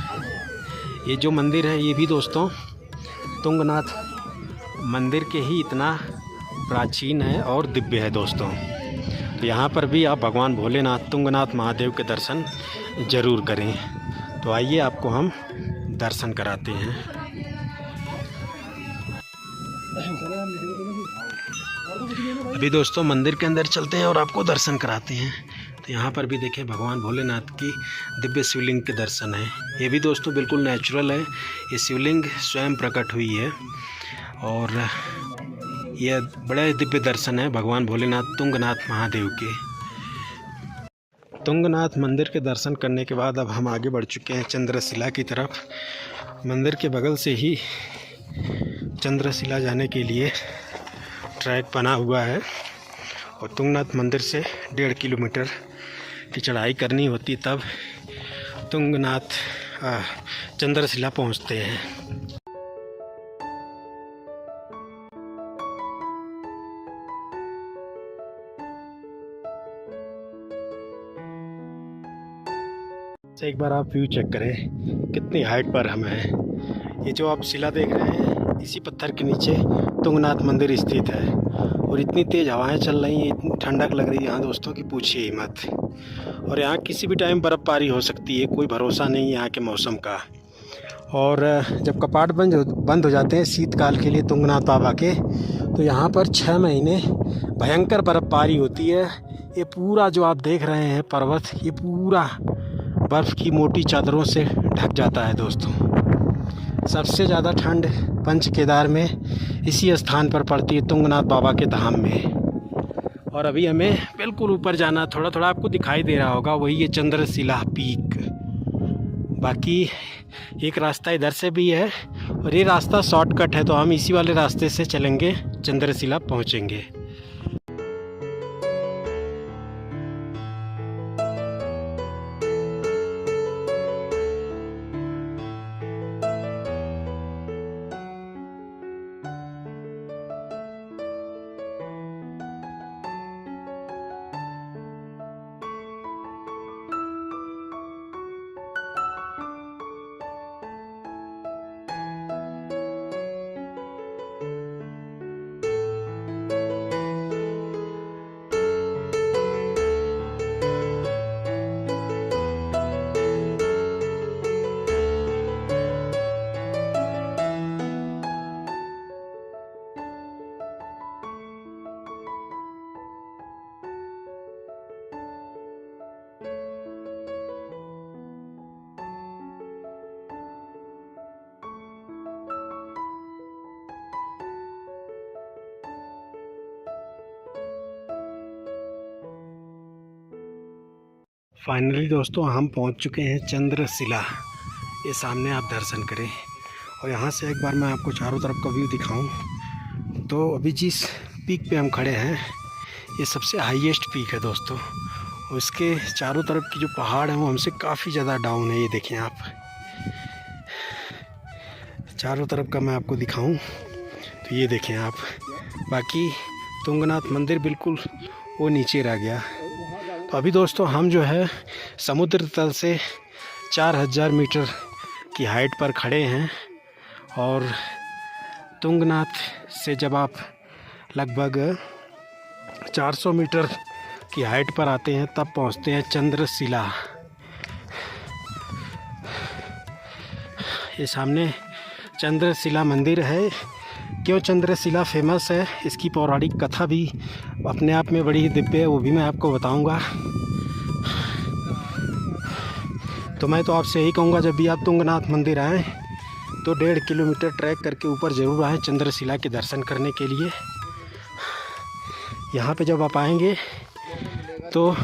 ये जो मंदिर है ये भी दोस्तों तुंगनाथ मंदिर के ही इतना प्राचीन है और दिव्य है दोस्तों। तो यहाँ पर भी आप भगवान भोलेनाथ तुंगनाथ महादेव के दर्शन ज़रूर करें। तो आइए आपको हम दर्शन कराते हैं। अभी दोस्तों मंदिर के अंदर चलते हैं और आपको दर्शन कराते हैं। तो यहाँ पर भी देखें भगवान भोलेनाथ की दिव्य शिवलिंग के दर्शन है। ये भी दोस्तों बिल्कुल नेचुरल है। ये शिवलिंग स्वयं प्रकट हुई है और ये बड़े दिव्य दर्शन है भगवान भोलेनाथ तुंगनाथ महादेव के। तुंगनाथ मंदिर के दर्शन करने के बाद अब हम आगे बढ़ चुके हैं चंद्रशिला की तरफ। मंदिर के बगल से ही चंद्रशिला जाने के लिए ट्रैक बना हुआ है और तुंगनाथ मंदिर से 1.5 किलोमीटर की चढ़ाई करनी होती, तब तुंगनाथ चंद्रशिला पहुंचते हैं। एक बार आप व्यू चेक करें कितनी हाइट पर हम हैं। ये जो आप शिला देख रहे हैं इसी पत्थर के नीचे तुंगनाथ मंदिर स्थित है और इतनी तेज़ हवाएं चल रही हैं, इतनी ठंडक लग रही है यहाँ दोस्तों कि पूछिए ही मत। और यहाँ किसी भी टाइम बर्फ़बारी हो सकती है, कोई भरोसा नहीं है यहाँ के मौसम का। और जब कपाट बंद हो जाते हैं शीतकाल के लिए तुंगनाथ बाबा के, तो यहाँ पर 6 महीने भयंकर बर्फ़बारी होती है। ये पूरा जो आप देख रहे हैं पर्वत, ये पूरा बर्फ़ की मोटी चादरों से ढक जाता है दोस्तों। सबसे ज़्यादा ठंड पंच केदार में इसी स्थान पर पड़ती है, तुंगनाथ बाबा के धाम में। और अभी हमें बिल्कुल ऊपर जाना, थोड़ा थोड़ा आपको दिखाई दे रहा होगा, वही ये चंद्रशिला पीक। बाकी एक रास्ता इधर से भी है और ये रास्ता शॉर्टकट है, तो हम इसी वाले रास्ते से चलेंगे, चंद्रशिला पहुँचेंगे। फाइनली दोस्तों हम पहुंच चुके हैं चंद्रशिला। ये सामने आप दर्शन करें और यहाँ से एक बार मैं आपको चारों तरफ का व्यू दिखाऊं। तो अभी जिस पीक पे हम खड़े हैं ये सबसे हाईएस्ट पीक है दोस्तों। उसके चारों तरफ की जो पहाड़ हैं वो हमसे काफ़ी ज़्यादा डाउन है। ये देखें आप, चारों तरफ का मैं आपको दिखाऊं तो ये देखें आप। बाकी तुंगनाथ मंदिर बिल्कुल वो नीचे रह गया। तो अभी दोस्तों हम जो है समुद्र तल से 4000 मीटर की हाइट पर खड़े हैं और तुंगनाथ से जब आप लगभग 400 मीटर की हाइट पर आते हैं तब पहुंचते हैं चंद्रशिला। ये सामने चंद्रशिला मंदिर है। क्यों चंद्रशिला फेमस है, इसकी पौराणिक कथा भी अपने आप में बड़ी दिव्य है, वो भी मैं आपको बताऊंगा। तो मैं तो आपसे यही कहूँगा जब भी आप तुंगनाथ मंदिर आएँ तो 1.5 किलोमीटर ट्रैक करके ऊपर ज़रूर आएँ चंद्रशिला के दर्शन करने के लिए। यहाँ पे जब आप आएंगे तो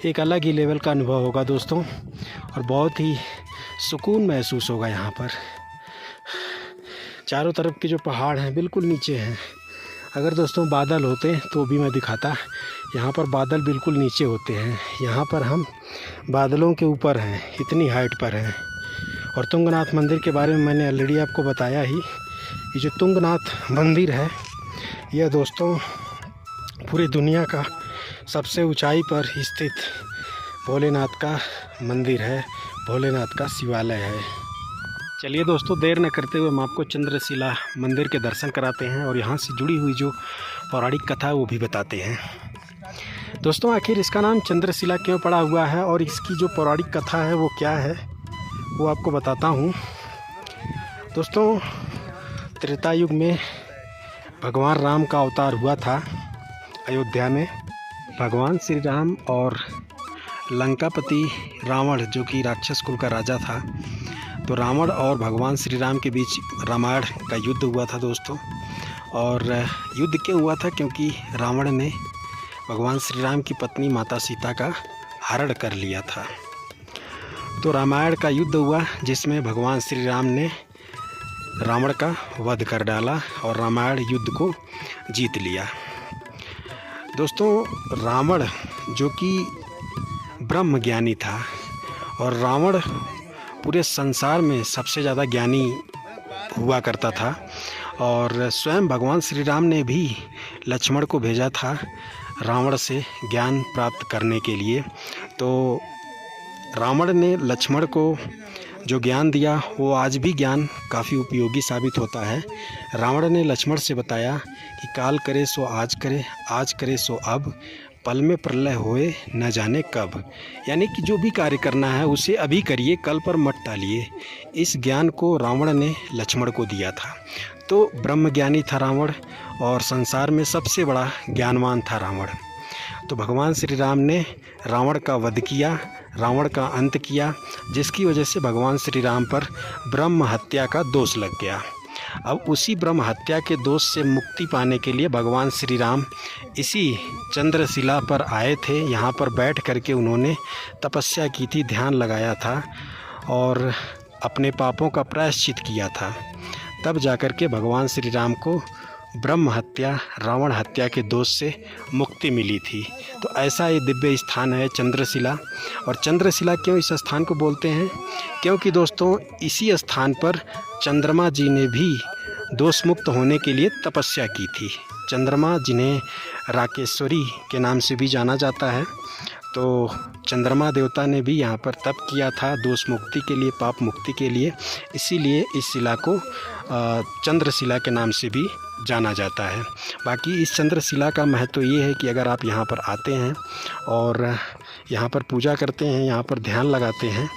एक अलग ही लेवल का अनुभव होगा दोस्तों और बहुत ही सुकून महसूस होगा। यहाँ पर चारों तरफ के जो पहाड़ हैं बिल्कुल नीचे हैं। अगर दोस्तों बादल होते तो भी मैं दिखाता। यहाँ पर बादल बिल्कुल नीचे होते हैं। यहाँ पर हम बादलों के ऊपर हैं, इतनी हाइट पर हैं। और तुंगनाथ मंदिर के बारे में मैंने ऑलरेडी आपको बताया ही। ये जो तुंगनाथ मंदिर है यह दोस्तों पूरी दुनिया का सबसे ऊंचाई पर स्थित भोलेनाथ का मंदिर है, भोलेनाथ का शिवालय है। चलिए दोस्तों, देर न करते हुए हम आपको चंद्रशिला मंदिर के दर्शन कराते हैं और यहाँ से जुड़ी हुई जो पौराणिक कथा है वो भी बताते हैं। दोस्तों, आखिर इसका नाम चंद्रशिला क्यों पड़ा हुआ है और इसकी जो पौराणिक कथा है वो क्या है वो आपको बताता हूँ। दोस्तों, त्रेता युग में भगवान राम का अवतार हुआ था अयोध्या में। भगवान श्री राम और लंकापति रावण, जो कि राक्षस कुल का राजा था, तो रावण और भगवान श्री राम के बीच रामायण का युद्ध हुआ था दोस्तों। और युद्ध क्यों हुआ था? क्योंकि रावण ने भगवान श्री राम की पत्नी माता सीता का हरण कर लिया था। तो रामायण का युद्ध हुआ जिसमें भगवान श्री राम ने रावण का वध कर डाला और रामायण युद्ध को जीत लिया। दोस्तों, रावण जो कि ब्रह्म ज्ञानी था और रावण पूरे संसार में सबसे ज़्यादा ज्ञानी हुआ करता था। और स्वयं भगवान श्री राम ने भी लक्ष्मण को भेजा था रावण से ज्ञान प्राप्त करने के लिए। तो रावण ने लक्ष्मण को जो ज्ञान दिया वो आज भी ज्ञान काफ़ी उपयोगी साबित होता है। रावण ने लक्ष्मण से बताया कि काल करे सो आज करे, आज करे सो अब, पल में प्रलय होए न जाने कब। यानी कि जो भी कार्य करना है उसे अभी करिए, कल पर मत टालिए। इस ज्ञान को रावण ने लक्ष्मण को दिया था। तो ब्रह्मज्ञानी था रावण और संसार में सबसे बड़ा ज्ञानवान था रावण। तो भगवान श्री राम ने रावण का वध किया, रावण का अंत किया, जिसकी वजह से भगवान श्री राम पर ब्रह्म हत्या का दोष लग गया। अब उसी ब्रह्म हत्या के दोष से मुक्ति पाने के लिए भगवान श्री राम इसी चंद्रशिला पर आए थे। यहाँ पर बैठ करके उन्होंने तपस्या की थी, ध्यान लगाया था और अपने पापों का प्रायश्चित किया था। तब जाकर के भगवान श्री राम को ब्रह्म हत्या, रावण हत्या के दोष से मुक्ति मिली थी। तो ऐसा ये दिव्य स्थान है चंद्रशिला। और चंद्रशिला क्यों इस स्थान को बोलते हैं? क्योंकि दोस्तों इसी स्थान पर चंद्रमा जी ने भी दोष मुक्त होने के लिए तपस्या की थी। चंद्रमा जिन्हें राकेश्वरी के नाम से भी जाना जाता है, तो चंद्रमा देवता ने भी यहाँ पर तप किया था दोष मुक्ति के लिए, पाप मुक्ति के लिए। इसीलिए इस शिला को चंद्रशिला के नाम से भी जाना जाता है। बाकी इस चंद्रशिला का महत्व ये है कि अगर आप यहाँ पर आते हैं और यहाँ पर पूजा करते हैं, यहाँ पर ध्यान लगाते हैं,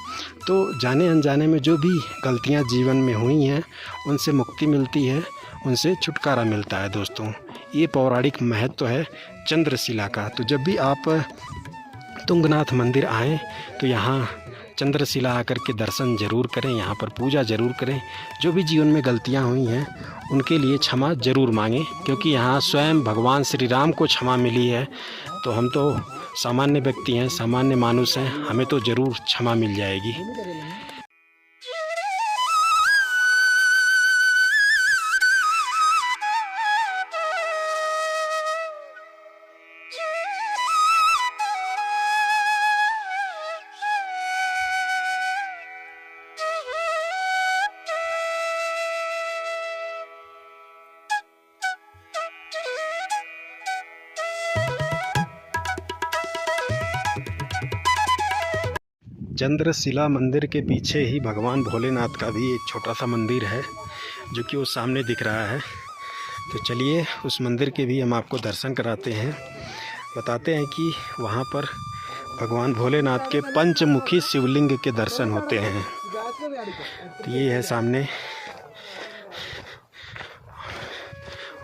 तो जाने अनजाने में जो भी गलतियाँ जीवन में हुई हैं उनसे मुक्ति मिलती है, उनसे छुटकारा मिलता है। दोस्तों, ये पौराणिक महत्व है चंद्रशिला का। तो जब भी आप तुंगनाथ मंदिर आएँ तो यहाँ चंद्रशिला आकर के दर्शन ज़रूर करें, यहाँ पर पूजा ज़रूर करें। जो भी जीवन में गलतियाँ हुई हैं उनके लिए क्षमा ज़रूर मांगें, क्योंकि यहाँ स्वयं भगवान श्री राम को क्षमा मिली है। तो हम तो सामान्य व्यक्ति हैं, सामान्य मानुष हैं, हमें तो ज़रूर क्षमा मिल जाएगी। चंद्रशिला मंदिर के पीछे ही भगवान भोलेनाथ का भी एक छोटा सा मंदिर है जो कि वो सामने दिख रहा है। तो चलिए उस मंदिर के भी हम आपको दर्शन कराते हैं। बताते हैं कि वहाँ पर भगवान भोलेनाथ के पंचमुखी शिवलिंग के दर्शन होते हैं। तो ये है सामने,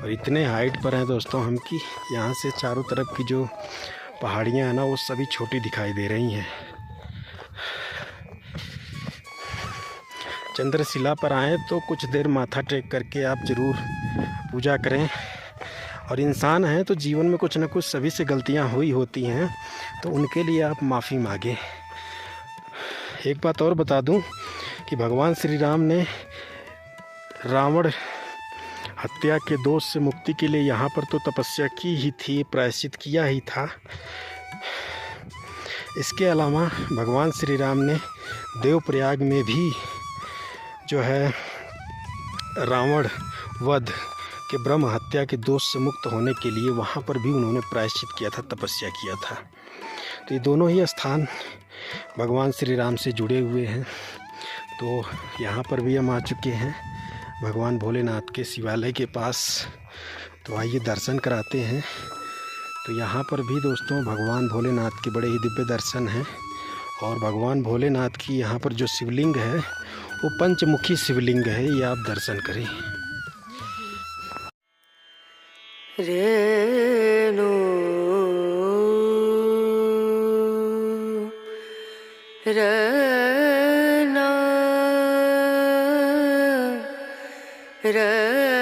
और इतने हाइट पर हैं दोस्तों हम कि यहाँ से चारों तरफ की जो पहाड़ियाँ हैं ना वो सभी छोटी दिखाई दे रही हैं। चंद्रशिला पर आएँ तो कुछ देर माथा टेक करके आप ज़रूर पूजा करें। और इंसान हैं तो जीवन में कुछ न कुछ सभी से गलतियां हुई होती हैं, तो उनके लिए आप माफ़ी मांगें। एक बात और बता दूं कि भगवान श्री राम ने रावण हत्या के दोष से मुक्ति के लिए यहाँ पर तो तपस्या की ही थी, प्रायश्चित किया ही था। इसके अलावा भगवान श्री राम ने देवप्रयाग में भी जो है रावण वध के ब्रह्म हत्या के दोष से मुक्त होने के लिए वहाँ पर भी उन्होंने प्रायश्चित किया था, तपस्या किया था। तो ये दोनों ही स्थान भगवान श्री राम से जुड़े हुए हैं। तो यहाँ पर भी हम आ चुके हैं भगवान भोलेनाथ के शिवालय के पास। तो आइए दर्शन कराते हैं। तो यहाँ पर भी दोस्तों भगवान भोलेनाथ के बड़े ही दिव्य दर्शन हैं। और भगवान भोलेनाथ की यहाँ पर जो शिवलिंग है वो पंचमुखी शिवलिंग है, ये आप दर्शन करें। रेणु रना रना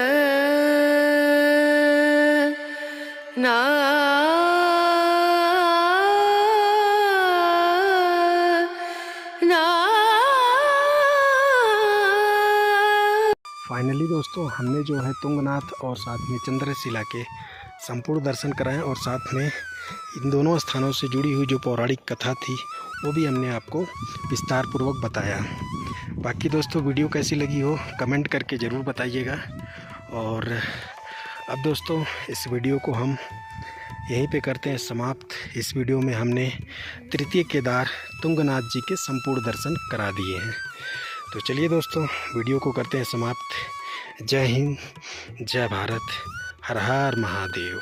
फाइनली दोस्तों हमने जो है तुंगनाथ और साथ में चंद्रशिला के संपूर्ण दर्शन कराएं और साथ में इन दोनों स्थानों से जुड़ी हुई जो पौराणिक कथा थी वो भी हमने आपको विस्तार पूर्वक बताया। बाकी दोस्तों वीडियो कैसी लगी हो कमेंट करके ज़रूर बताइएगा। और अब दोस्तों इस वीडियो को हम यहीं पे करते हैं समाप्त। इस वीडियो में हमने तृतीय केदार तुंगनाथ जी के संपूर्ण दर्शन करा दिए हैं। तो चलिए दोस्तों वीडियो को करते हैं समाप्त। जय हिंद, जय भारत, हर हर महादेव।